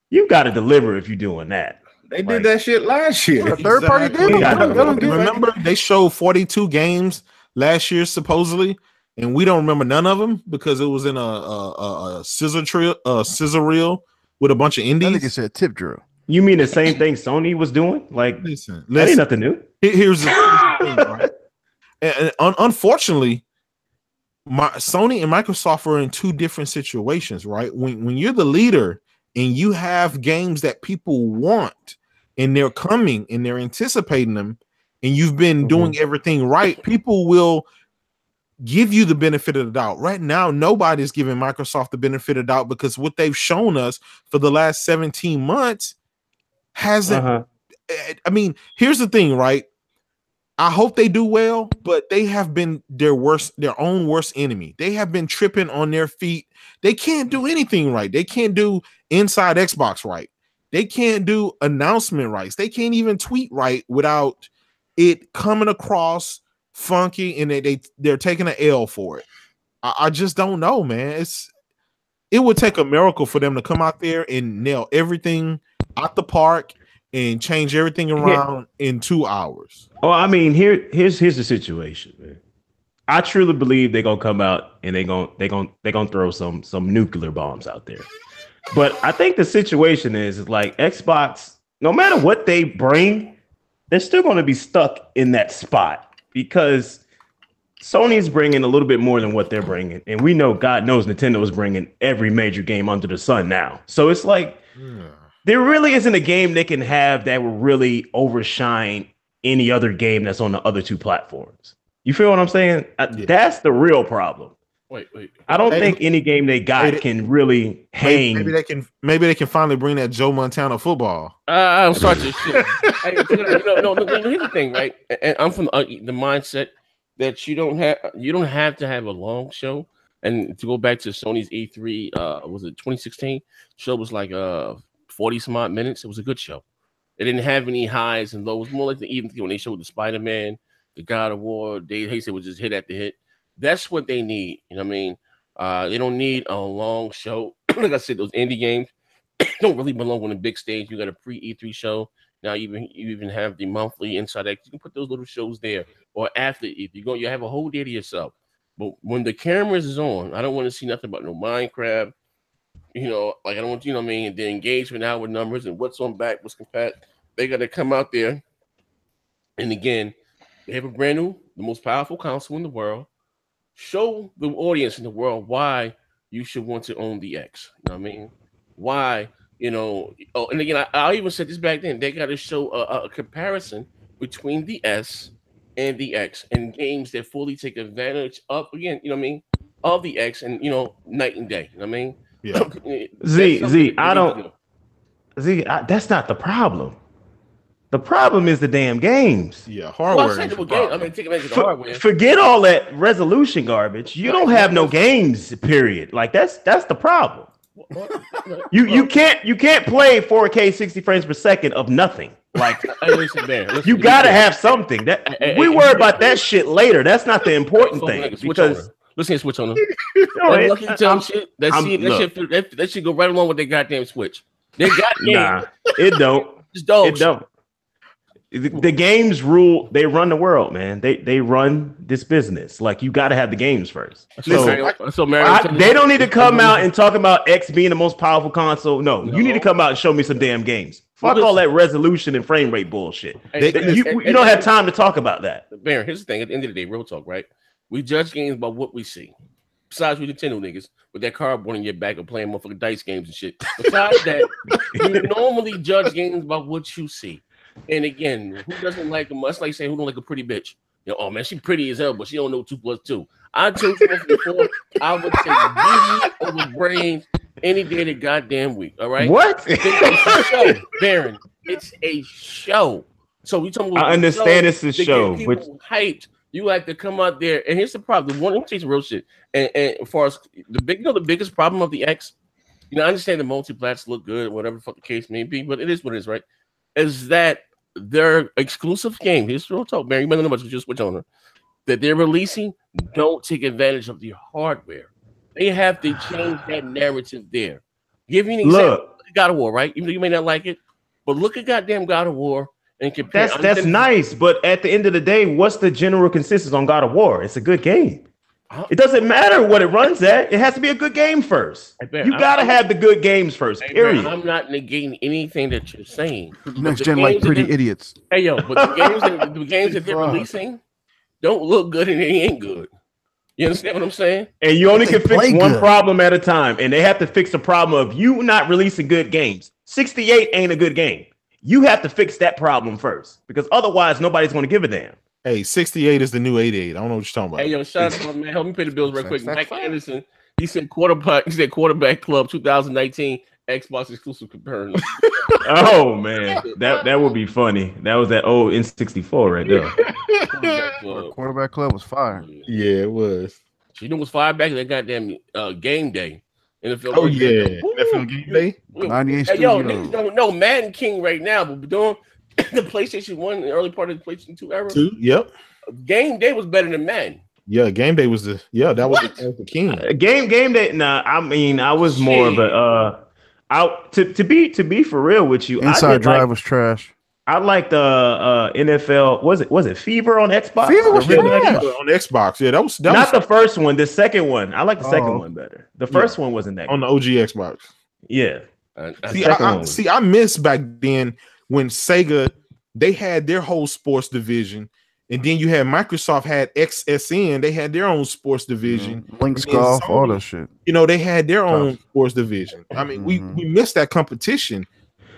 you got to deliver if you're doing that. They did that shit last year. A third party did. Remember, they showed 42 games last year supposedly, and we don't remember none of them because it was in a scissor reel with a bunch of indies. I think it said tip drill. You mean the same thing Sony was doing? Like, listen, that ain't nothing new. Here's the thing, right? And unfortunately, Sony and Microsoft are in two different situations, right? When you're the leader and you have games that people want and they're coming and they're anticipating them, and you've been doing everything right, people will give you the benefit of the doubt. Right now, nobody's giving Microsoft the benefit of the doubt because what they've shown us for the last 17 months hasn't. I mean, here's the thing, right? I hope they do well, but they have been their own worst enemy. They have been tripping on their feet. They can't do anything right. They can't do inside Xbox right. They can't do announcement rights. They can't even tweet right without it coming across funky, and they're taking an L for it. I just don't know, man. It would take a miracle for them to come out there and nail everything out the park and change everything around in 2 hours. Oh, I mean, here's the situation, man. I truly believe they're gonna come out and they're gonna throw some nuclear bombs out there. But I think the situation is like Xbox, no matter what they bring, they're still gonna be stuck in that spot because Sony's bringing a little bit more than what they're bringing, and we know, God knows, Nintendo is bringing every major game under the sun now. So it's like there really isn't a game they can have that will really overshine any other game that's on the other two platforms. You feel what I'm saying? That's the real problem. Wait. I don't think any game they got can really hang. Maybe they can finally bring that Joe Montana football. I'm sorry to shit. No. Here's the thing, right? And I'm from the mindset that you don't have to have a long show. And to go back to Sony's E3, was it 2016? Show was like 40 some odd minutes. It was a good show. It didn't have any highs and lows. More like the even when they showed the Spider-Man, the God of War, they said was just hit after hit. That's what they need. You know what I mean? They don't need a long show. Like I said, those indie games don't really belong on the big stage. You got a pre-E3 show. Now you even have the monthly Inside X. You can put those little shows there or after E3. You have a whole day to yourself. But when the cameras is on, I don't want to see nothing about no Minecraft. You know, like I don't want, you know what I mean, the engagement now with numbers and what's on back, what's compact. They got to come out there. And again, they have a brand new, the most powerful console in the world. Show the audience in the world why you should want to own the X. You know what I mean? Why, you know, and again, I even said this back then, they got to show a comparison between the S and the X and games that fully take advantage of, again, you know what I mean, of the X and, you know, night and day. You know what I mean? Yeah. That's not the problem. The problem is the damn games. Yeah, hardware. Forget all that resolution garbage. You don't have no games, period. Like that's the problem. You can't play 4K 60 frames per second of nothing. Like you gotta have something. That we worry about that shit later. That's not the important thing. Because let's see, switch on them. That shit go right along with their goddamn Switch. They got it don't. It don't. The games rule. They run the world, man. They run this business. Like you got to have the games first. They don't need to come out and talk about X being the most powerful console. No, you need to come out and show me some damn games. Fuck all that resolution and frame rate bullshit. You don't have time to talk about that. Baron, here's the thing. At the end of the day, real talk, right? We judge games by what we see. Besides, we Nintendo niggas with that cardboard in your back and playing motherfucking dice games and shit. Besides that, you normally judge games by what you see. And again, who doesn't like them? That's like saying who don't like a pretty bitch. You know, oh man, she pretty as hell, but she don't know 2 + 2. I told you before, I would take beauty over brains any day of the goddamn week. All right. What? It's a show, Baron. It's a show. So we talking about I understand it's a show, but hyped. You have to come out there, and here's the problem. Let me tell you some real shit. And as far as the biggest problem of the X You know, I understand the multi-plats look good, whatever the fuck the case may be, but it is what it is, right? Is that their exclusive game? Here's real talk, man. You better know about just Switch owner that they're releasing. Don't take advantage of the hardware. They have to change that narrative there. Give you an example. Look, God of War, right? Even though you may not like it, but look at goddamn God of War and compare. That's nice, but at the end of the day, what's the general consensus on God of War? It's a good game. It doesn't matter what it runs at. It has to be a good game first. You gotta have the good games first. Period. I'm not negating anything that you're saying. Next gen like pretty idiots. Hey yo, but the games that they're releasing don't look good and they ain't good. You understand what I'm saying? And you only can fix one problem at a time, and they have to fix the problem of you not releasing good games. 68 ain't a good game. You have to fix that problem first, because otherwise nobody's going to give a damn. Hey, 68 is the new 88. I don't know what you're talking about. Hey, yo, shout out to my man. Help me pay the bills real quick. Mike Anderson, he said quarterback club 2019 Xbox exclusive comparison. Oh man, that would be funny. That was that old N64 right there. Quarterback club was fire. Yeah, it was. You know what's fire back in that goddamn game day. NFL oh yeah, NFL game day. 98 hey, yo, niggas don't know Madden King right now, but we're doing the PlayStation 1 in the early part of the PlayStation 2 era. Yep. Game day was better than Madden. Yeah, game day was the the king. Game day. Nah, I mean, I was more of a to be for real with you. Inside Drive was trash. I like the NFL. Was it Fever on Xbox? Fever was trash. On Xbox. Yeah, that was not the first one. The second one. I like the second one better. The first one wasn't that on good. The OG Xbox. Yeah. I miss back then when Sega they had their whole sports division, and then you had Microsoft had XSN. They had their own sports division. Links Golf, all that shit. You know, they had their own sports division. I mean, we missed that competition.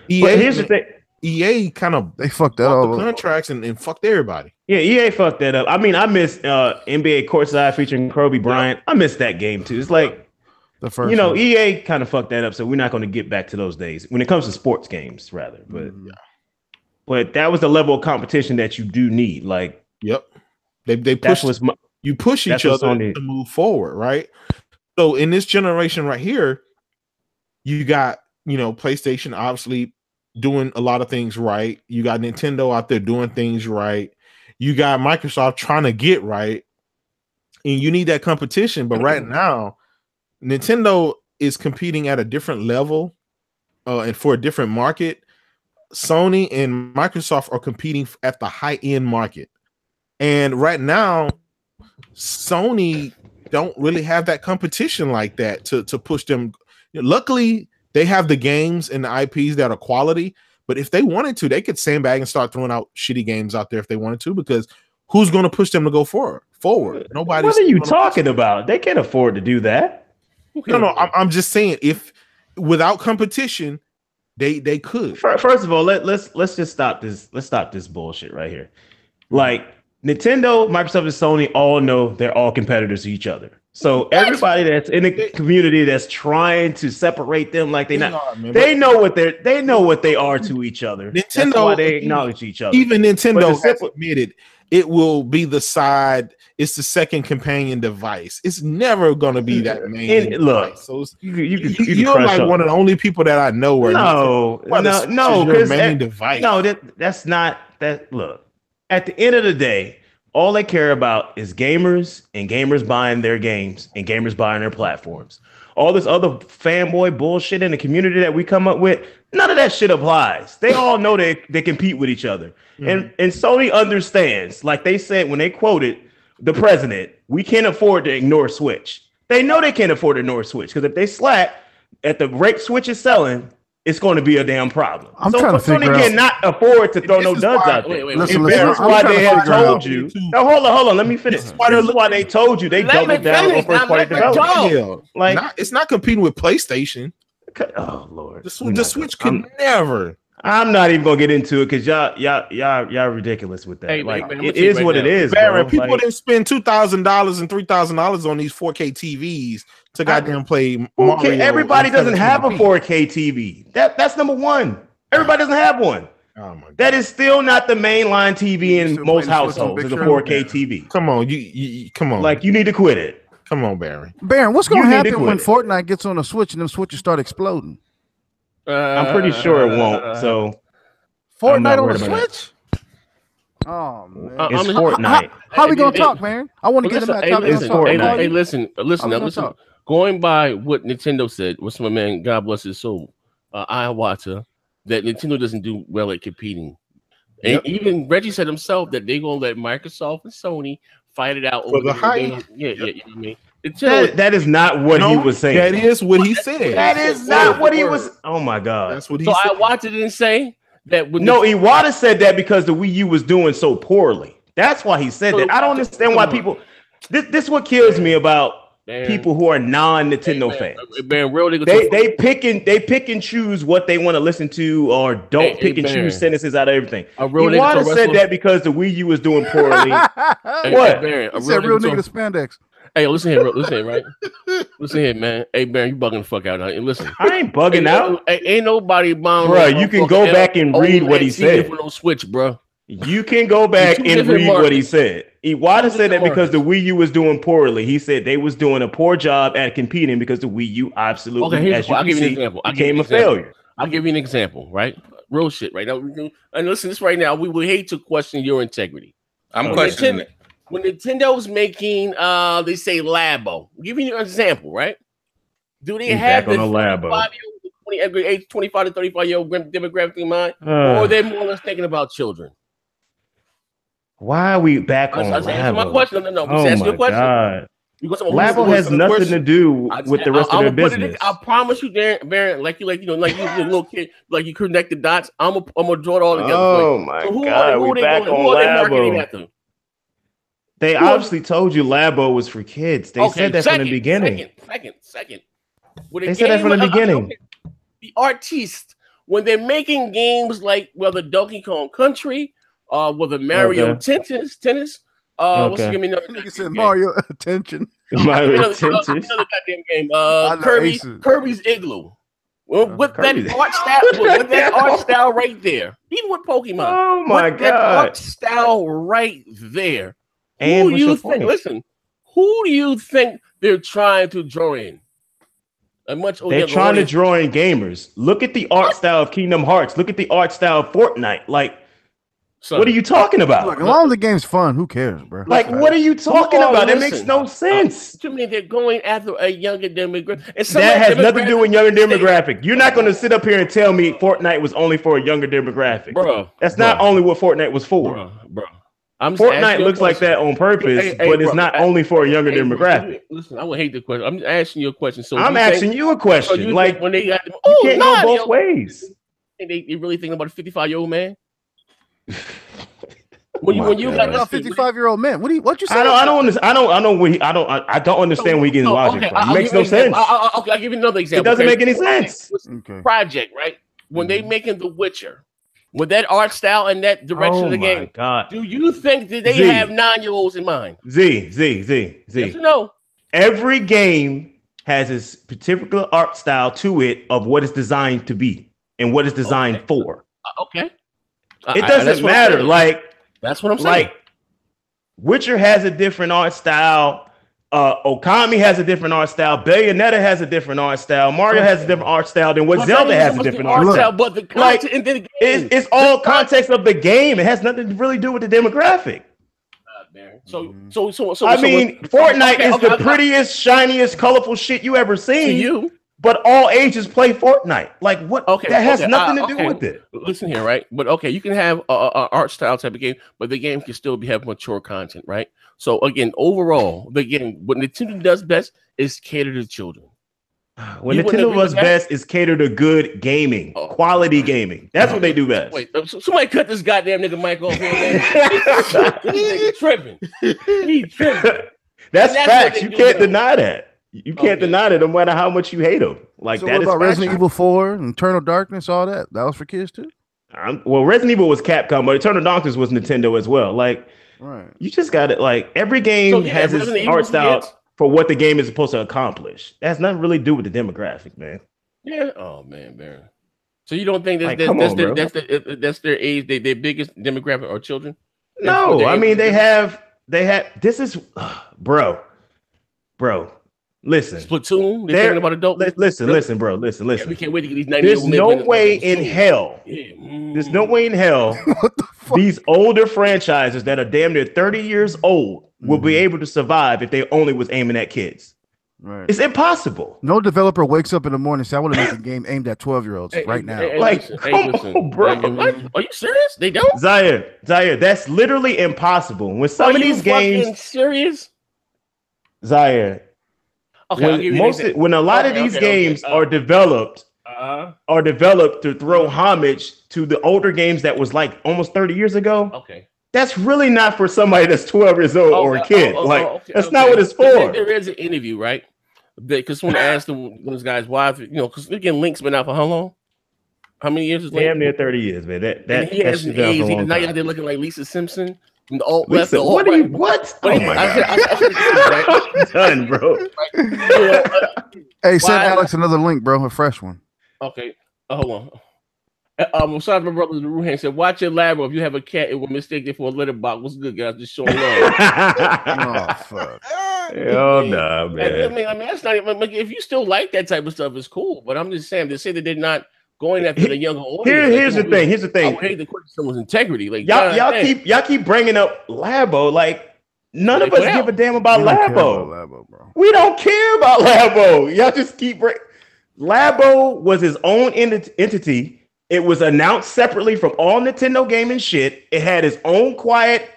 EA, but here's the thing. EA kind of they fucked that all the contracts and fucked everybody. Yeah, EA fucked that up. I mean, I miss NBA Courtside featuring Kobe Bryant. I miss that game too. It's like the first, EA kind of fucked that up. So we're not going to get back to those days when it comes to sports games, rather. But that was the level of competition that you do need. Like, they push you push each other to move forward, right? So in this generation right here, you got PlayStation obviously doing a lot of things right. You got Nintendo out there doing things right. You got Microsoft trying to get right, and you need that competition. But right now, Nintendo is competing at a different level and for a different market. Sony and Microsoft are competing at the high-end market. And right now, Sony don't really have that competition like that to push them. Luckily, they have the games and the IPs that are quality, but if they wanted to, they could sandbag and start throwing out shitty games out there if they wanted to, because who's going to push them to go forward? Nobody. What are you talking about? They can't afford to do that. No, I'm just saying, if without competition, they could. First of all, let's just stop this. Let's stop this bullshit right here. Like, Nintendo, Microsoft, and Sony all know they're all competitors to each other. So everybody that's in the community that's trying to separate them, like they know what they are to each other. Nintendo, that's why they acknowledge each other. Even Nintendo has admitted it will be the side. It's the second companion device. It's never going to be that main. Look, so you're like one of the only people that I know where no, because main device. No, that's not that. Look, at the end of the day, all they care about is gamers and gamers buying their games and gamers buying their platforms. All this other fanboy bullshit in the community that we come up with, none of that shit applies. They all know they compete with each other. And Sony understands, like they said when they quoted the president, we can't afford to ignore Switch. They know they can't afford to ignore Switch, because if they slack at the rate Switch is selling, it's going to be a damn problem. Sony cannot afford to throw no duds out there. That's why they have told you. No, hold on. Let me finish. This is why they told you they doubled down on first party development. Like, it's not competing with PlayStation. Oh Lord, the Switch could never. I'm not even gonna get into it because y'all ridiculous with that. It is what it is. Baron, people didn't spend $2,000 and $3,000 on these 4K TVs to goddamn play Mario. Everybody doesn't have a 4K TV. That's number one. Everybody doesn't have one. Oh my God. That is still not the mainline TV in most households. Is a 4K TV. Come on, you come on. Like, you need to quit it. Come on, Baron. Baron, what's going to happen when Fortnite gets on a Switch and them switches start exploding? I'm pretty sure it won't. So Fortnite on the Switch? Oh man, it's Fortnite. How we gonna talk, man? I want to get them that topic. Hey, listen. Going by what Nintendo said, what's my man? God bless his soul, Iwata, that Nintendo doesn't do well at competing. And even Reggie said himself that they're gonna let Microsoft and Sony fight it out over the hype. Yeah. I mean, that is not what he was saying. That is what he said. That is not what he was. Oh my god, that's what he said. So Iwata didn't say that. Iwata said that because the Wii U was doing so poorly. That's why he said that. I don't understand why people. This is what kills me about people who are non-Nintendo fans. They pick and choose what they want to listen to, or don't pick and choose sentences out of everything. Iwata said that because the Wii U was doing poorly. What? He said real nigga to spandex. Hey, listen here, right? Listen here, man. Hey, Baron, you bugging the fuck out. And listen, I ain't bugging out. Ain't nobody bound. Bro, you can go back and read what he said. No Switch, bro. You can go back and read what he said. Iwata said that because the Wii U was doing poorly. He said they was doing a poor job at competing because the Wii U absolutely, I'll give you an example. Became a failure. I'll give you an example, right? Real shit, right? Now, and listen, this right now, we would hate to question your integrity. I'm questioning it. When Nintendo's making, they say Labo. I'm giving you an example, right? Do they have the 25 to 35-year-old demographic in mind, or are they more or less thinking about children? Why are we back on Labo? My question. No. Oh my god. Labo has nothing to do with the rest of their business. I promise you, Baron, like you little kid, like you connect the dots. I'm gonna draw it all together. Oh my god, we back on Labo. They obviously told you Labo was for kids. They said that from the beginning. Second. They said that from the beginning. The artists, when they're making games like the Donkey Kong Country, the Mario Tennis. What's the game? Nigga said Mario Attention. Mario Tennis. Another goddamn game. Kirby's Igloo. Well, with that art style right there, even with Pokemon. Oh my god, that art style right there. Who do you think? Listen, who do you think they're trying to draw in? They're trying to draw in gamers. Look at the art style of Kingdom Hearts. Look at the art style of Fortnite. Like, what are you talking about? Look, as long as the game's fun, who cares, bro? Like, what are you talking about? It makes no sense. To me, they're going after a younger demographic. That has nothing to do with younger demographic. You're not going to sit up here and tell me Fortnite was only for a younger demographic, bro. That's not only what Fortnite was for, bro. Fortnite looks like that on purpose, but it's not only for a younger demographic. Listen, I would hate the question. I'm just asking you a question. So I'm asking you a question. So like when they got them, you can't go both ways. They really thinking about a 55-year-old man? When you got a 55-year-old man, what you say? I don't understand where you're getting logic from. It makes no sense. I'll give you another example. It doesn't make any sense. Project, right? When they making The Witcher, with that art style and that direction of the game, God. Do you think that they have 9-year-olds in mind? Z. Yes or no? Every game has its particular art style to it of what it's designed to be and what it's designed for. Okay. It doesn't matter. That's what I'm saying. Like, Witcher has a different art style. Okami has a different art style. Bayonetta has a different art style. Mario has a different art style than what Zelda has a different art style. But the content in the game, it's all context of the game. It has nothing to really do with the demographic. So I mean, Fortnite is the prettiest, shiniest, colorful shit you ever seen. But all ages play Fortnite. Like what? That has nothing to do with it. Listen here, right? But you can have a art style type of game, but the game can still have mature content, right? So again, overall, the game, what Nintendo does best is cater to children. What Nintendo does best is cater to good gaming, quality gaming. That's what they do best. Wait, somebody cut this goddamn nigga mic off here, man. He's tripping. He's tripping. That's facts. You can't deny that. You can't deny it, no matter how much you hate them. Like so that what is about Resident Evil 4 and Eternal Darkness, all that? That was for kids too? Well, Resident Evil was Capcom, but Eternal Darkness was Nintendo as well. Like, you just got it. Like, every game has its art style for what the game is supposed to accomplish. That has nothing really to do with the demographic, man. Yeah. Oh man, Baron. So you don't think that's their age, their biggest demographic are children? No, I mean they have. This is, bro. bro. Listen, Splatoon. They're thinking about adult. Listen, bro. Listen. Yeah, we can't wait to get these 90. There's no way in hell. There's no way in hell. These older franchises that are damn near 30 years old will be able to survive if they only was aiming at kids. Right. It's impossible. No developer wakes up in the morning and says, I want to make a game aimed at 12-year-olds right now. Listen, bro. Are you serious? They don't? Zaire, that's literally impossible. When some of these games serious? Zaire, when a lot of these games are developed to throw homage to the older games that was like almost 30 years ago. Okay. That's really not for somebody that's 12 years old or a kid. That's not what it's for. There is an interview, right? Because someone asked those guys why, because again, Link's been out for how long? How many years is Link? Damn near 30 years, man. That he has an age. He's now out there looking like Lisa Simpson. What? Oh my God. I'm done, bro. Hey, send Alex another link, bro. A fresh one. Okay. Hold on. Besides my brother Ruhan said, watch your lab, if you have a cat, it will mistake it for a litter box. What's good, guys? Just showing love. Oh, fuck. Oh, no, man. I mean, that's not even, if you still like that type of stuff, it's cool. But I'm just saying, they say that they're not going after the younger audience. Here's the thing. I hate to question someone's integrity. Like y'all keep bringing up Labo. Like none of us give a damn about Labo. We don't care about Labo. Y'all just keep Labo was his own entity. It was announced separately from all Nintendo gaming shit. It had its own quiet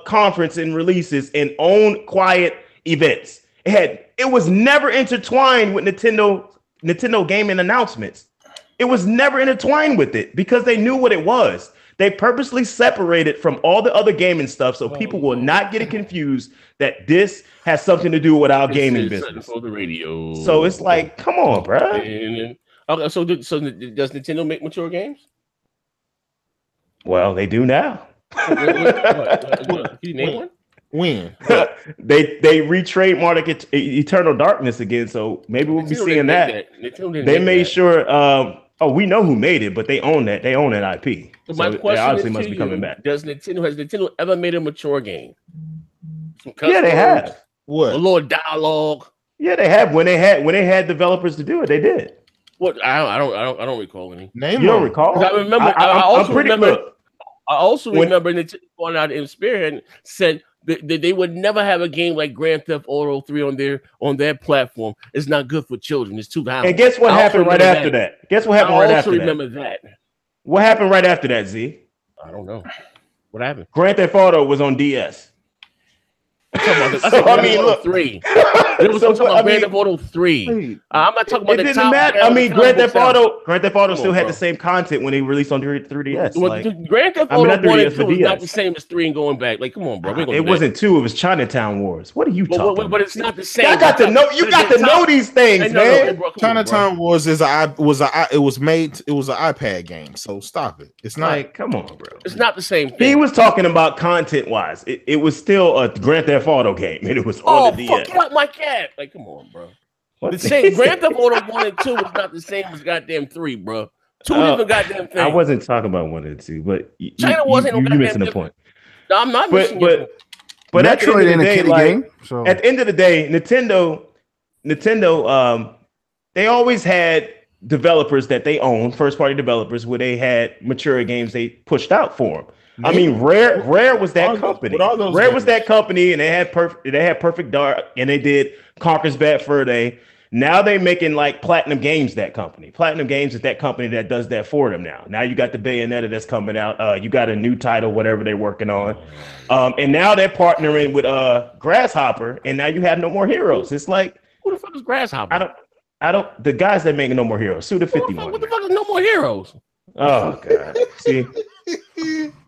conference and releases and own quiet events. It was never intertwined with Nintendo gaming announcements. It was never intertwined with it because they knew what it was. They purposely separated from all the other gaming stuff so people will not get it confused that this has something to do with our gaming business. For the radio. So it's like, come on, bro. Okay, so does Nintendo make mature games? Well, they do now. Can you name one? When? they re-trademarked Eternal Darkness again, so maybe we'll be seeing that. They made sure. We know who made it, but they own that. They own that IP. So my question obviously must be coming back. Has Nintendo ever made a mature game? Yeah, they have. What? A little dialogue. Yeah, they have. When they had developers to do it, they did. What? I don't recall any. You don't recall? I remember. I also remember Nintendo going out in Spirit and said that they would never have a game like Grand Theft Auto 3 on their platform. It's not good for children. It's too violent. And guess what happened right after that? Guess what happened right after that? I also remember that. What happened right after that, Z? I don't know. What happened? Grand Theft Auto was on DS. I mean, look, 3. It was talking about Grand Theft Auto 3. I'm not talking about it. Didn't matter. I mean, Grand Theft Auto still had the same content when they released on 3DS. Grand Theft Auto 1 and 2 is not the same as 3 and going back. Like, come on, bro. It wasn't 2. It was Chinatown Wars. What are you talking about? But it's not the same. You got to know these things, man. Chinatown Wars was an iPad game. So stop it. It's not. Like, come on, bro. It's not the same thing. He was talking about content wise. It was still a Grand Theft Auto game, and it was on the DS. Get out my cat! Like, come on, bro. The same Grand Theft Auto 1 and 2 was not the same as goddamn 3, bro. 2 different goddamn things. I wasn't talking about 1 and 2, but China wasn't. You missing the point. No, I'm not missing it. But at the end of the day, at the end of the day, Nintendo, they always had developers that they own, first party developers, where they had mature games they pushed out for them. I mean, Rare was that company. Rare was that company, and they had Perfect Dark, and they did Conker's Bad Fur Day. Now they're making like Platinum Games, that company. Platinum Games is that company that does that for them now. Now you got the Bayonetta that's coming out. You got a new title, whatever they're working on. And now they're partnering with Grasshopper, and now you have No More Heroes. It's like, who the fuck is Grasshopper? I don't. The guys that make No More Heroes, Suda 51. What the fuck is No More Heroes? Oh God! See,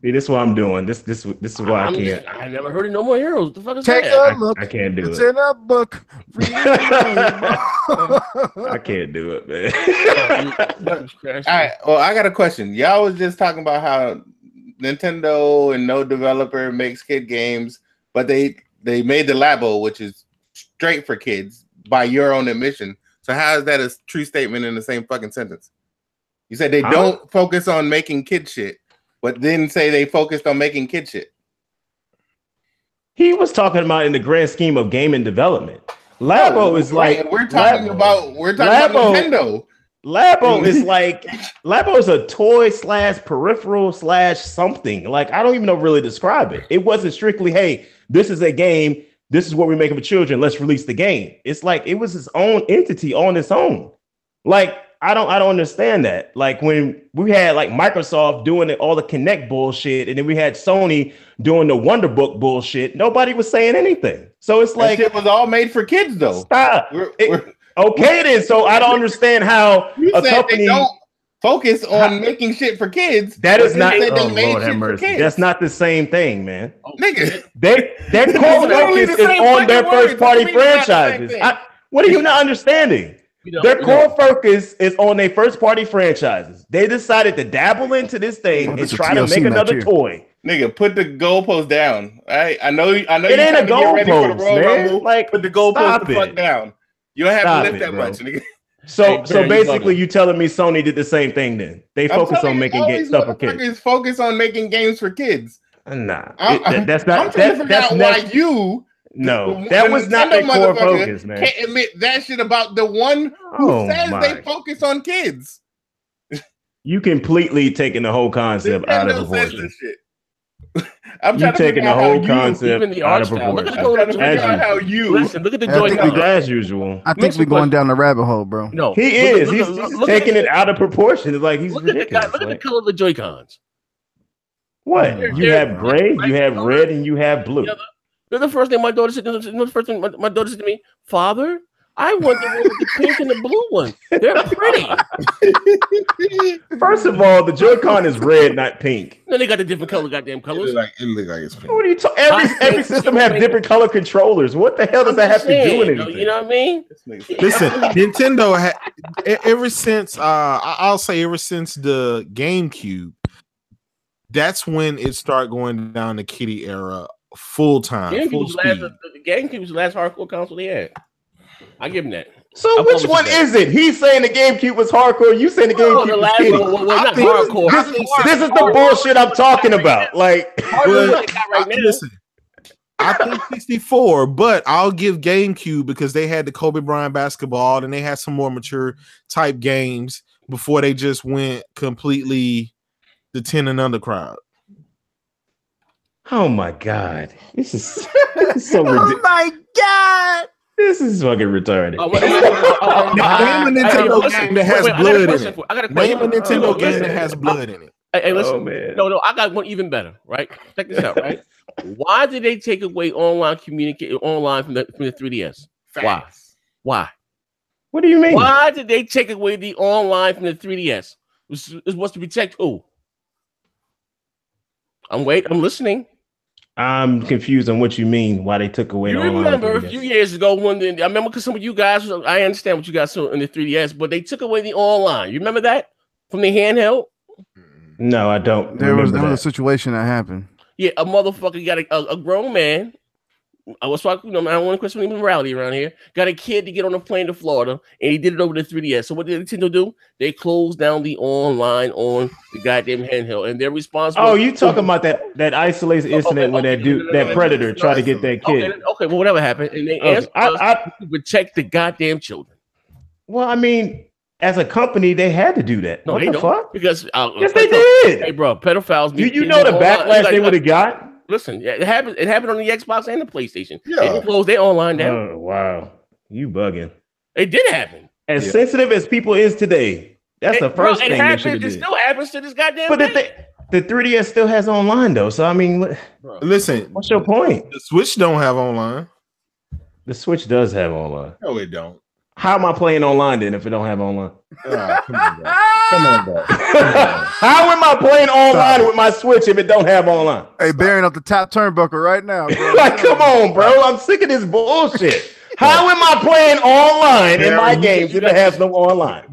this is what I'm doing. This is why I can't. I never heard of No More Heroes. What the fuck is Take that? a look. I can't do it's it. In a book. I can't do it, man. All right. Well, I got a question. Y'all was just talking about how Nintendo and no developer makes kid games, but they made the Labo, which is straight for kids by your own admission. So how is that a true statement in the same fucking sentence? You said they don't focus on making kid shit, but then say they focused on making kid shit. He was talking about in the grand scheme of gaming development. Labo is like we're talking about Nintendo. Labo is like Labo is a toy / peripheral / something. Like I don't even know really describe it. It wasn't strictly, hey, this is a game. This is what we're making for children. Let's release the game. It's like it was its own entity on its own. Like I don't understand that. Like when we had like Microsoft doing all the Kinect bullshit, and then we had Sony doing the Wonder Book bullshit. Nobody was saying anything. So it's like it was all made for kids, though. Stop. Okay, then. So I don't understand how a company don't focus on making shit for kids. That is not. Oh, Lord have mercy. That's not the same thing, man. Nigga, their core focus is on their first party franchises. What are you not understanding? Their core focus is on their first party franchises. They decided to dabble into this thing and try to make another toy. Nigga, put the goalpost down. I know. It ain't a goalpost, man. Like, put the goalpost the fuck down. You don't have to lift that much, nigga. So basically, you telling me Sony did the same thing? Then they focus on making stuff for kids. Focus on making games for kids. Nah, that's not. I'm trying to figure out why you. No, that was not their core focus, man. Can't admit that shit about the one who says they focus on kids. You completely taking the whole concept out of proportion. I'm trying to taking the whole concept out of proportion. Look at the Joy-Con as usual. I think we're going down the rabbit hole, bro. No, he is. He's taking it out of proportion. It's like he's ridiculous. Look at the color of the Joy-Cons. What? You have gray, you have red, and you have blue. The first thing my daughter said, my daughter said to me, "Father, I want the one with the pink and the blue one. They're pretty." First of all, the Joy-Con is red, not pink. No, they got the different goddamn colors. It look like it's pink. What are you talking? Every system have different color controllers. What the hell does that have to do with anything? You know what I mean? Listen, Nintendo ever since I'll say ever since the GameCube, that's when it started going down the kiddie era. Full time, full speed. The GameCube was the last hardcore console they had. I give him that. So which one is it? He's saying the GameCube was hardcore. You saying the GameCube was kiddie. Not hardcore. This is the bullshit I'm talking about. Like, listen, I think 64, but I'll give GameCube because they had the Kobe Bryant basketball and they had some more mature type games before they just went completely the 10 and under crowd. Oh my God. This is so ridiculous. Oh my God. This is fucking retarded. Name a Nintendo game that has blood in it. Name a Nintendo game that has blood in it. Hey, listen. Man. No, I got one even better, right? Check this out, right? Why did they take away online communicate online from the 3DS? Why? What do you mean? Why did they take away the online from the 3DS? It was to protect who? I'm listening. I'm confused on what you mean. Why they took away? You remember a few years ago when I remember because some of you guys, I understand what you guys saw in the 3DS, but they took away the online. You remember that from the handheld? No, I don't. There was a situation that happened. Yeah, a motherfucker got a grown man. I was talking, I don't want to question any morality around here. Got a kid to get on a plane to Florida, and he did it over the 3DS. So what did Nintendo do? They closed down the online on the goddamn handheld, and they're responsible. Oh, you talking about that isolated incident when that predator tried to get that kid? Okay, well, whatever happened, and they asked us to protect the goddamn children. Well, I mean, as a company, they had to do that. No, what the fuck? Because yes, they did. Hey, bro, pedophiles. You know the backlash they would have got. Listen, it happened on the Xbox and the PlayStation. Yeah. They closed their online down. Oh, wow. You bugging. It did happen. As sensitive as people is today, that's the first thing they should have did. It still happens to this goddamn but the 3DS still has online, though. So, I mean, listen. What's your point? The Switch don't have online. The Switch does have online. No, it don't. How am I playing online then if it don't have online? Come on, bro. Come on, bro. How am I playing online with my Switch if it don't have online? Hey, bearing up the top turnbuckle right now, bro. Like, come on, bro. I'm sick of this bullshit. How am I playing online in my games if it has no online?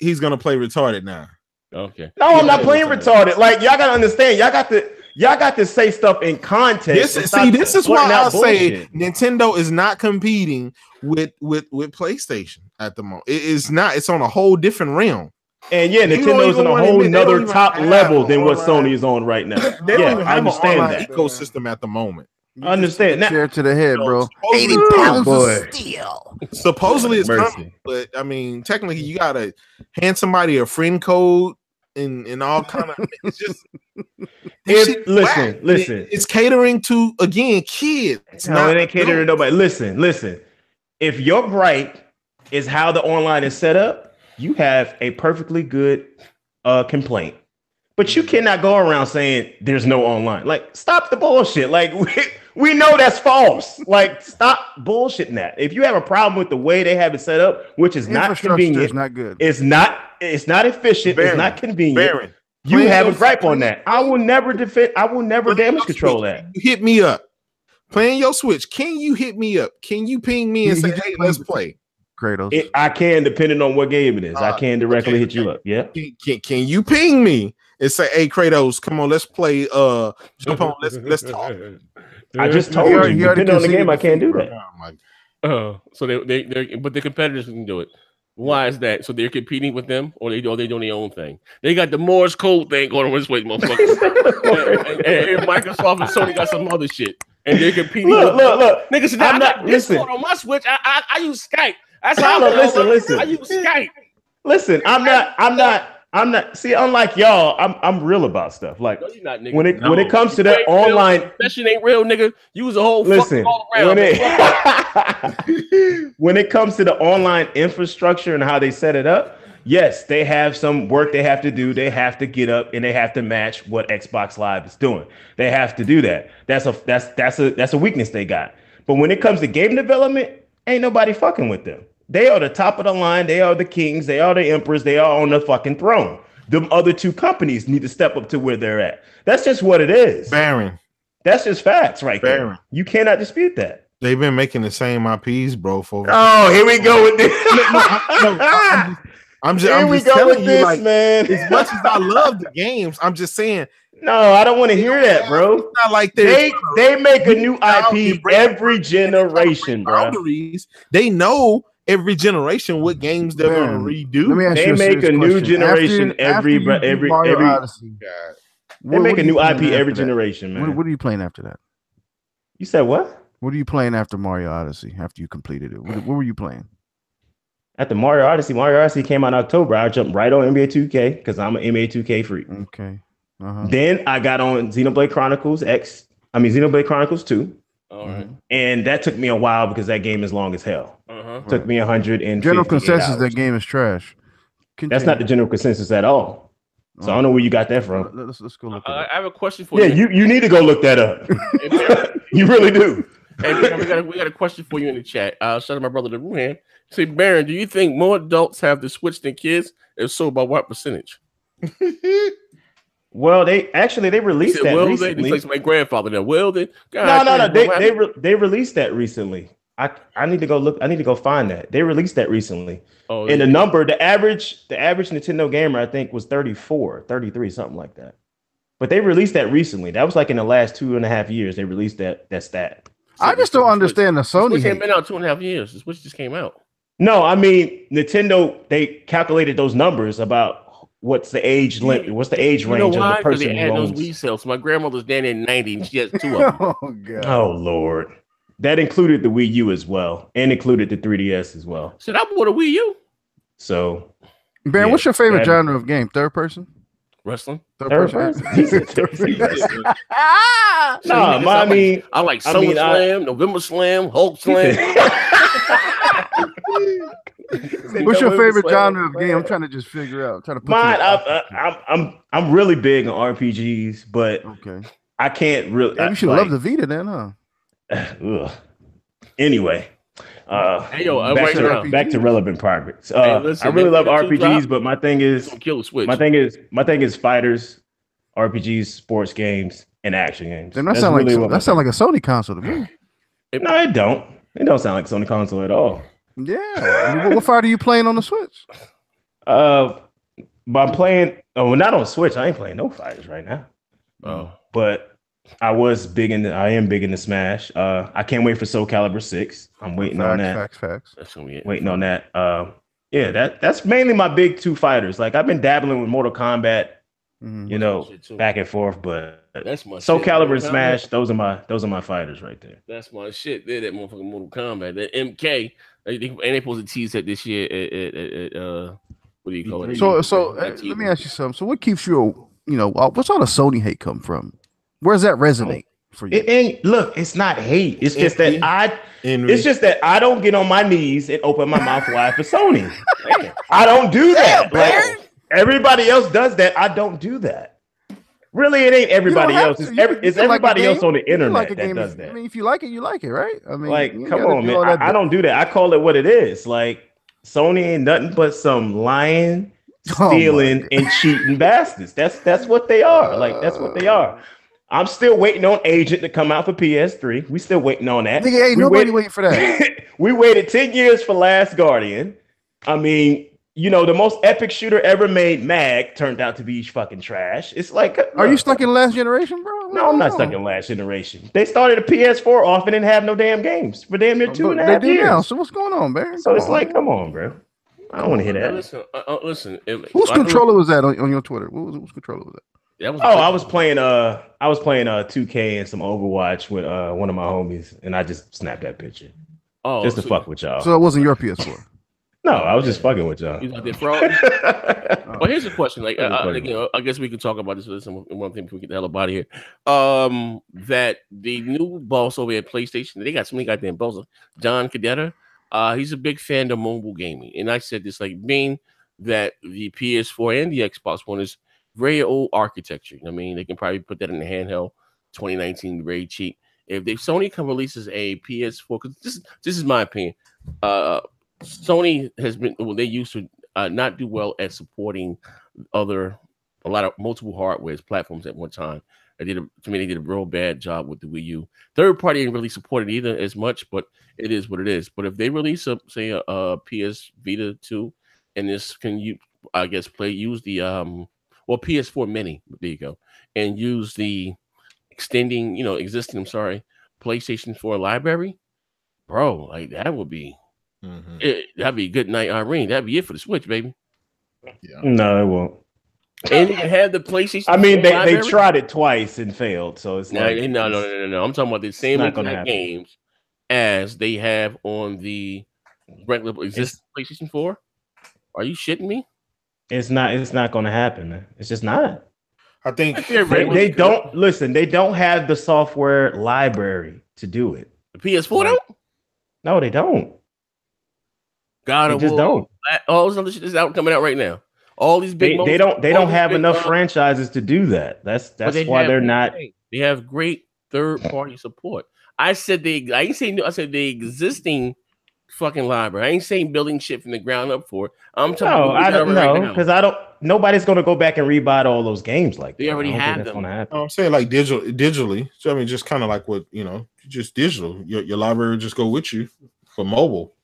He's gonna play retarded now. Okay. No, I'm not playing retarded. Like, y'all gotta understand. Y'all got to say stuff in context. This is why I say Nintendo is not competing with PlayStation at the moment. It is not. It's on a whole different realm. And yeah, Nintendo's on a whole nother top level than what Sony is on right now. They don't even have an online ecosystem at the moment. Understand that? Chair to the head, bro. 80 pounds of steel. Supposedly it's coming, but I mean, technically, you gotta hand somebody a friend code and all kind of. It's just. Listen. It's catering to again kids. No, it ain't catering to nobody. Listen. If your gripe is how the online is set up, you have a perfectly good complaint. But you cannot go around saying there's no online. Like, stop the bullshit. Like, we know that's false. Like, stop bullshitting that. If you have a problem with the way they have it set up, which is not convenient, it's not good. It's not efficient. Baron, it's not convenient. Baron, you have a gripe on that. I will never damage control that. You hit me up. Playing your Switch. Can you hit me up? Can you ping me and say, hey, let's play? Kratos. I can, depending on what game it is. I can directly hit you up. Yeah. Can you ping me and say, "Hey, Kratos, come on, let's play. Jump on, let's talk." I just told you. Depending on the game, I can't do that. So but the competitors can do it. Why is that? So they're competing with them, or they doing their own thing? They got the Morse code thing going on this way, motherfuckers. and Microsoft and Sony got some other shit, and they're competing. Look, niggas. I'm not Discord on my Switch. I use Skype. That's how listen. I use Skype. Listen, I'm not. See, unlike y'all, I'm real about stuff. Like, no, you're not, nigga. When it comes to that online, that shit ain't real, nigga. Use a whole listen. All around, when it comes to the online infrastructure and how they set it up, yes, they have some work they have to do. They have to get up and they have to match what Xbox Live is doing. They have to do that. That's a weakness they got. But when it comes to game development, ain't nobody fucking with them. They are the top of the line. They are the kings. They are the emperors. They are on the fucking throne. Them other two companies need to step up to where they're at. That's just what it is. Baron. That's just facts right there. You cannot dispute that. They've been making the same IPs, bro. Oh, here we go with this. I'm just telling you, like, man. As much as I love the games, I'm just saying. No, I don't want to hear that, bro. It's not like they make a new IP every generation, bro. They know every generation what games they're going to redo. They make a new generation every. They make a new IP every generation, man. What are you playing after that? You said what? What are you playing after Mario Odyssey? After you completed it, what were you playing? At the Mario Odyssey came out in October. I jumped right on NBA 2K because I'm an NBA 2K freak. Okay. Then I got on Xenoblade Chronicles 2. All right. And that took me a while because that game is long as hell. Took me 150 general consensus hours. That game is trash. Continue. That's not the general consensus at all. So I don't know where you got that from. Let's go look at I have a question for you. Yeah, you need to go look that up. You really do. Hey, we got a question for you in the chat. Shout out to my brother, the Ruhan. Say, Baron, do you think more adults have the Switch than kids? If so, by what percentage? Well, they released that recently. They like my grandfather there. Well, they they released that recently. I need to go look. I need to go find that. They released that recently. Oh, and the average Nintendo gamer, I think, was 34, 33, something like that. But they released that recently. That was like in the last 2.5 years. They released that stat. So I just don't understand the Sony. Switch ain't been out 2.5 years. The Switch just came out. No, I mean Nintendo. They calculated those numbers about what's the age limit? What's the age range of the person who owns those resales? My grandmother's down in 90, and she has 2 of them. Oh God! Oh Lord, that included the Wii U as well, and included the 3DS as well. So I bought a Wii U. So, Ben, what's your favorite genre of game? Third person? Wrestling? Third person? I mean, I like SummerSlam, November Slam, Hulk Slam. What's your favorite genre of game? I'm trying to just figure out. I'm really big on RPGs, but I can't really. You should love the Vita then, huh? Anyway, back to relevant progress. Listen, I really love RPGs, but my thing is kill the Switch. My thing is fighters, RPGs, sports games, and action games. That sound like a Sony console to me. No, it don't. It don't sound like a Sony console at all. Yeah. What fighter are you playing on the Switch? But I'm playing. Oh, not on Switch. I ain't playing no fighters right now. Oh, but I am big into Smash. I can't wait for Soul Calibur 6. I'm waiting on that. Facts. That's gonna be it. Waiting on that. Yeah, that's mainly my big 2 fighters. Like I've been dabbling with Mortal Kombat You know, back and forth, but that's my Soul shit. Calibur and Smash, those are my fighters right there. That's my shit. They're that motherfucking Mortal Kombat. That MK. And they supposed to tease that this year at what do you call it? So let me ask you something. So what keeps you, what's all the Sony hate come from? Where does that resonate for you? It ain't. Look, it's not hate. It's just that I don't get on my knees and open my mouth wide for Sony. I don't do that. Like, everybody else does that. I don't do that. Really, it ain't everybody else. It's everybody else on the internet that does that. I mean, if you like it, you like it, right? I mean, like, come on, man. I don't do that. I call it what it is. Like, Sony ain't nothing but some lying, stealing, and cheating bastards. That's what they are. Like, that's what they are. I'm still waiting on Agent to come out for PS3. We still waiting on that. Nigga, ain't nobody waiting for that. We waited 10 years for Last Guardian. I mean, the most epic shooter ever made, Mag, turned out to be fucking trash. It's like, are you stuck in last generation, bro? No, I'm not stuck in last generation. They started a PS4 off and didn't have no damn games for damn near 2.5 years. Now. So what's going on, man? So it's like, come on, bro. I don't want to hear that. Listen. Whose controller was that on your Twitter? Whose controller was that? I was playing 2K and some Overwatch with one of my homies, and I just snapped that picture. Just to fuck with y'all. So it wasn't your PS4. No, I was just fucking with y'all. You got that fraud? Well, here's the question. Like, I guess we can talk about this one thing before we get the hell up out of here. That the new boss over at PlayStation, they got so many goddamn bosses. John Cadetta, he's a big fan of mobile gaming, and I said this, like, being that the PS4 and the Xbox One is very old architecture. I mean, they can probably put that in the handheld. 2019, very cheap. If Sony releases a PS4, because this is my opinion. Sony has been, they used to not do well at supporting a lot of multiple hardware platforms at one time. They did a real bad job with the Wii U. Third party didn't really support it either as much, but it is what it is. But if they release a PS Vita 2, and this can use the PS4 Mini, there you go, and use the existing PlayStation 4 library, bro, like that would be. That'd be a good night, Irene. That'd be it for the Switch, baby. Yeah. No, it won't. And you can have the PlayStation. I mean, they tried it twice and failed, so it's no. I'm talking about the same games as they have on the regular existing PlayStation 4. Are you shitting me? It's not going to happen, man. It's just not. I think they don't listen. They don't have the software library to do it. The PS4 don't. No, they don't. God, just don't. All this other shit is coming out right now. All these big. They don't have enough franchises to do that. That's why they're not. They have great third party support. I said I ain't saying. I said the existing fucking library. I ain't saying building shit from the ground up for it. I'm talking. No, I don't know because nobody's going to go back and rebuy all those games like that. They already have them. I'm saying like digitally. So I mean, just kind of like what just digital. Your library just go with you for mobile.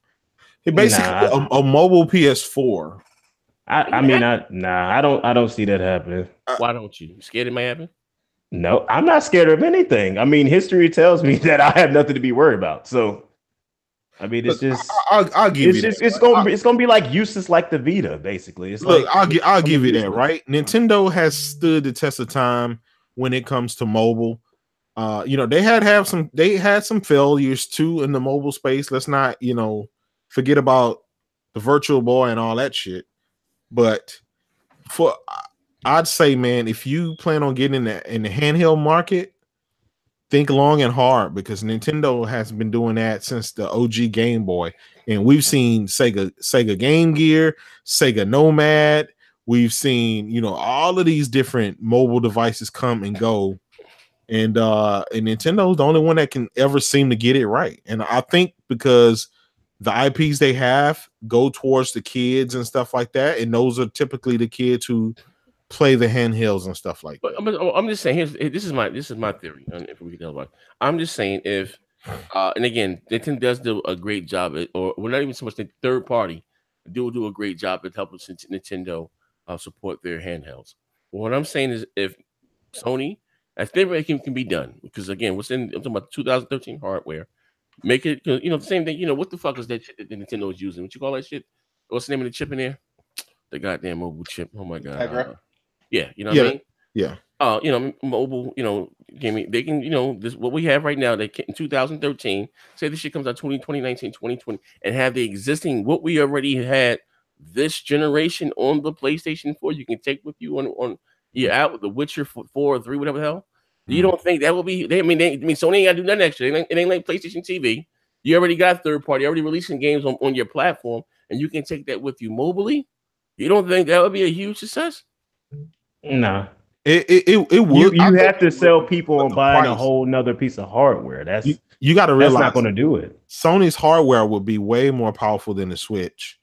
It basically a mobile PS4. I don't see that happening. Why don't you? You scared it may happen? No, I'm not scared of anything. I mean, history tells me that I have nothing to be worried about. So, I mean, it's just I'll give you that. It's gonna be like useless, like the Vita, basically. It's I'll give you that, right? Nintendo has stood the test of time when it comes to mobile. They had some failures too in the mobile space. Let's not forget about the Virtual Boy and all that shit. But I'd say, man, if you plan on getting in the handheld market, think long and hard, because Nintendo has been doing that since the OG Game Boy. And we've seen Sega Game Gear, Sega Nomad. We've seen, all of these different mobile devices come and go. And Nintendo's the only one that can ever seem to get it right. And I think because the IPs they have go towards the kids and stuff like that, and those are typically the kids who play the handhelds and stuff like that. I'm just saying, this is my theory. If we can tell about, I'm just saying if and again, Nintendo does do a great job or not even so much the third party do a great job at helping Nintendo support their handhelds. But what I'm saying is if Sony, as they can be done, because again, I'm talking about 2013 hardware. Make it, the same thing. What the fuck is that shit that Nintendo is using? What you call that shit? What's the name of the chip in there? The goddamn mobile chip. Oh my god. Yeah, you know what I mean? Yeah. You know, mobile, you know, gaming, they can, you know, this what we have right now, they can in 2013, say this shit comes out 2019, 2020, and have the existing what we already had this generation on the PlayStation 4, you can take with you on you're out with the Witcher 4 or 3, whatever the hell. You don't think that will be I mean Sony ain't gotta do nothing extra. It ain't like PlayStation TV. You already got third party, already releasing games on your platform, and you can take that with you mobily. You don't think that would be a huge success? No. It would. You have to sell people on buying a whole nother piece of hardware. That's you got to realize that's not going to do it. Sony's hardware would be way more powerful than the Switch.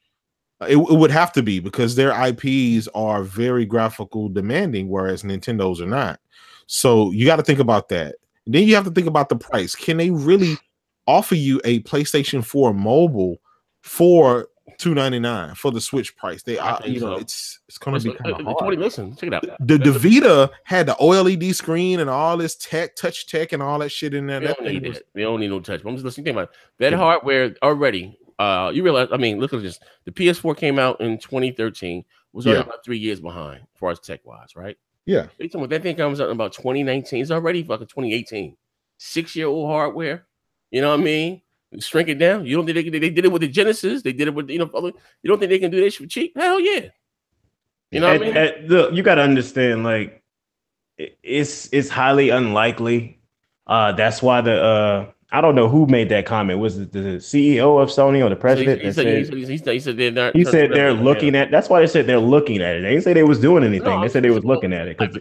It would have to be because their IPs are very graphical demanding, whereas Nintendo's are not. So you got to think about that. And then you have to think about the price. Can they really offer you a PlayStation 4 mobile for $299 for the Switch price? They, you know, it's going to be kind of hard. Listen, check it out. The Vita had the OLED screen and all this touch tech and all that shit in there. They don't need no touch. But I'm just listening. Think about it. That hardware already. You realize? I mean, look at this. The PS4 came out in 2013. Was already about 3 years behind as far as tech wise, right? Yeah. That thing comes out in about 2019. It's already fucking 2018. 6-year-old hardware. You know what I mean? Shrink it down. You don't think they did it with the Genesis? They did it with, you know, you don't think they can do this for cheap? Hell yeah. You know what I mean? Look, you got to understand, like, it's highly unlikely. That's why I don't know who made that comment. Was it the CEO of Sony or the president? He said they're not. He said they're looking at. That's why they said they're looking at it. They didn't say they was doing anything. They said they was looking at it because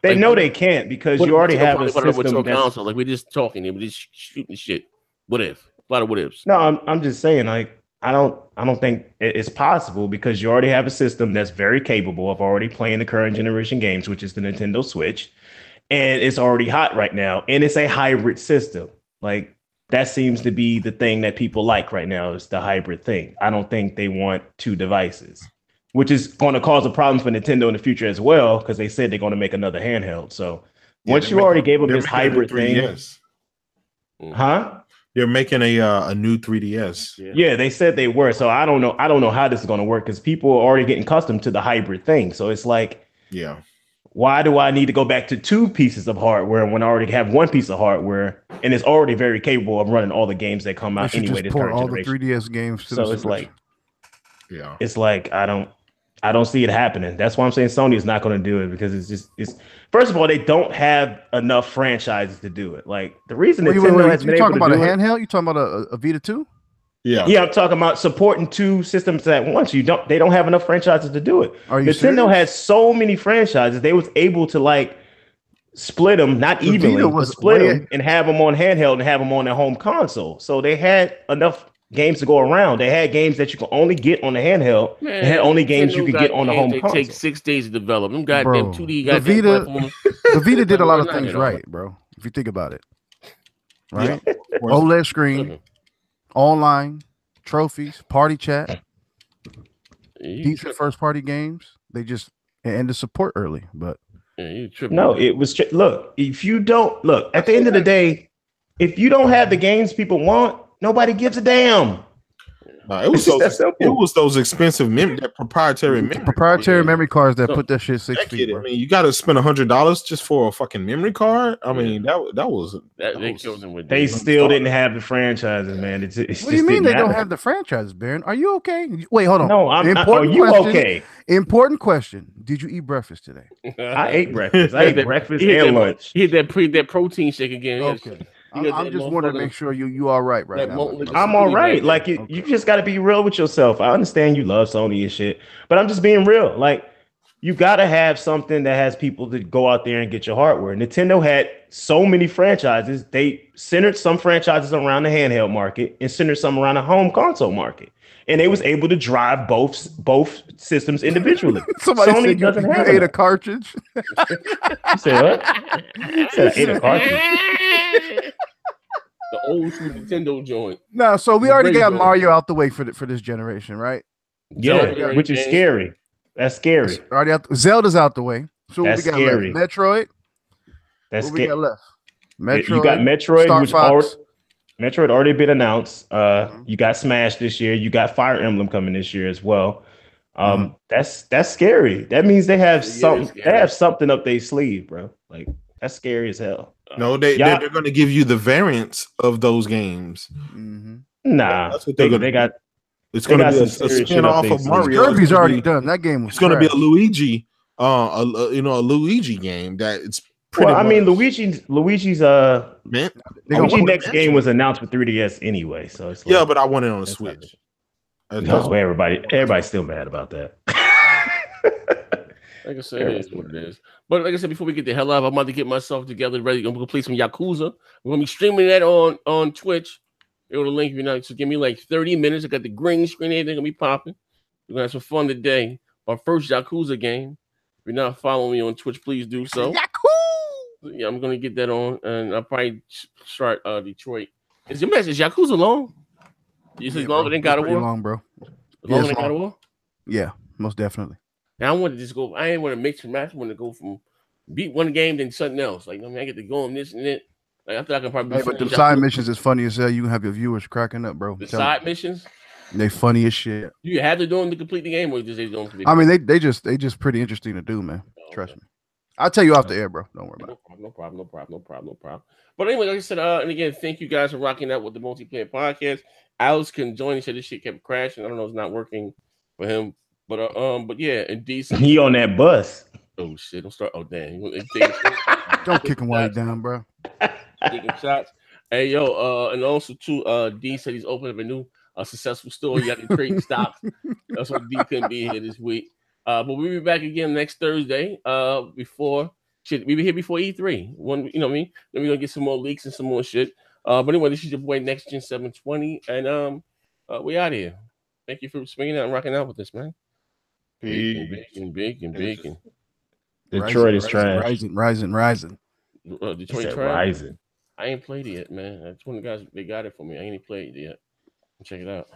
they know they can't because you already have a system. Console. Like we're just talking, we're just shooting shit. What if? A lot of what ifs. No, I'm just saying. Like I don't think it's possible because you already have a system that's very capable of already playing the current generation games, which is the Nintendo Switch. And it's already hot right now. And it's a hybrid system. Like that seems to be the thing that people like right now is the hybrid thing. I don't think they want two devices, which is going to cause a problem for Nintendo in the future as well, because they said they're going to make another handheld. So once you already gave them this hybrid thing. Huh? They're making a new 3DS. Yeah, they said they were. So I don't know how this is going to work because people are already getting accustomed to the hybrid thing. So it's like, yeah. Why do I need to go back to two pieces of hardware when I already have one piece of hardware and it's already very capable of running all the games that come out anyway? Just port all the 3DS games to so it's like, yeah, it's like I don't see it happening. That's why I'm saying Sony is not going to do it because it's first of all they don't have enough franchises to do it. Like the reason Nintendo has been able to do it. You talking about a handheld? You talking about a Vita 2? Yeah, I'm talking about supporting two systems at once. They don't have enough franchises to do it. Nintendo has so many franchises, they was able to like split them, not evenly, but split them and have them on handheld and have them on their home console. So they had enough games to go around. They had games that you could only get on the handheld. They had only games you could get on the home console. They take 6 days to develop. Them goddamn 2D guys. The Vita did a lot of things right, bro. If you think about it, right? Yeah. OLED screen. Online trophies, party chat, decent first party games. They just and the support early, but no, it was look. If you don't look at the end of the day, if you don't have the games people want, nobody gives a damn. It was those expensive proprietary memory cards that put that shit 6 feet. I mean, you got to spend $100 just for a fucking memory card. I mean, they still didn't have the franchises, man. What do you mean they don't have the franchises, Baron? Are you okay? Wait, hold on. No, are you okay? Important question. Did you eat breakfast today? I ate breakfast. I ate breakfast and lunch. He had that protein shake again. Okay. I'm just wanting to make sure you are right now. I'm all right. Like you just got to be real with yourself. I understand you love Sony and shit, but I'm just being real. Like you got to have something that has people to go out there and get your hardware. Nintendo had so many franchises. They centered some franchises around the handheld market and centered some around the home console market. And they was able to drive both systems individually. Somebody Sony said you ate a cartridge. You said what? You said I ate a cartridge. The old school Nintendo joint. No, so we already got Mario out the way for this generation, right? Yeah, which is scary. That's scary. Already out. Zelda's out the way. So that's we got scary. Left? Metroid. That's what we got left. Metroid. You got Metroid, Metroid already been announced. You got Smash this year. You got Fire Emblem coming this year as well. That's scary. That means they have something. They have something up their sleeve, bro. Like that's scary as hell. No, they're going to give you the variants of those games. Nah, that's what they got. It's going to be a spin-off of Mario. Kirby's already done. That game was. It's going to be a Luigi, a Luigi game that it's. Well, I mean, Luigi's Luigi next game was announced for 3DS anyway, so it's like, but I want it on the Switch. No, everybody's still mad about that. Like I said, it is what it is. But like I said, before we get the hell out, I'm about to get myself together, ready. I'm gonna play some Yakuza. We're gonna be streaming that on Twitch. Go to the link if you're not. So give me like 30 minutes. I got the green screen, everything gonna be popping. We're gonna have some fun today. My first Yakuza game. If you're not following me on Twitch, please do so. Yeah, I'm gonna get that on, and I'll probably start Detroit. Is your message Yakuza long? You said longer than God of War? Long, bro. Longer than God of War? Yeah, most definitely. Now I want to just go. I ain't want to mix and match. I want to go from beat one game then something else. Like, I mean, I get to go on this and that. Like, I thought I can probably. Hey, but the side missions is funny as hell. You can have your viewers cracking up, bro. The side missions. They funny as shit. You had to do them to complete the game, or just they don't. I mean, they just pretty interesting to do, man. Trust me. I'll tell you off the air, bro. Don't worry about it. No problem. But anyway, like I said, and again, thank you guys for rocking out with the multiplayer podcast. Alex can join. He said this shit kept crashing. I don't know, it's not working for him. But yeah, and decent. He on that bus. Oh shit! Don't start. Oh damn! Don't kick him while he's down, bro. Taking shots. Hey yo, and also too, D said he's opening up a new successful store. You got to trade stocks. That's what D couldn't be here this week. But we'll be back again next Thursday. We'll be here before E3. One, you know what I mean? Then we're gonna get some more leaks and some more shit. But anyway, this is your boy Next Gen 720, and we out here. Thank you for swinging out and rocking out with us, man. Big. Detroit is trash. Rising. Detroit trash. Rising. I ain't played it yet, man. That's one of the guys they got it for me. I ain't played it yet. Check it out.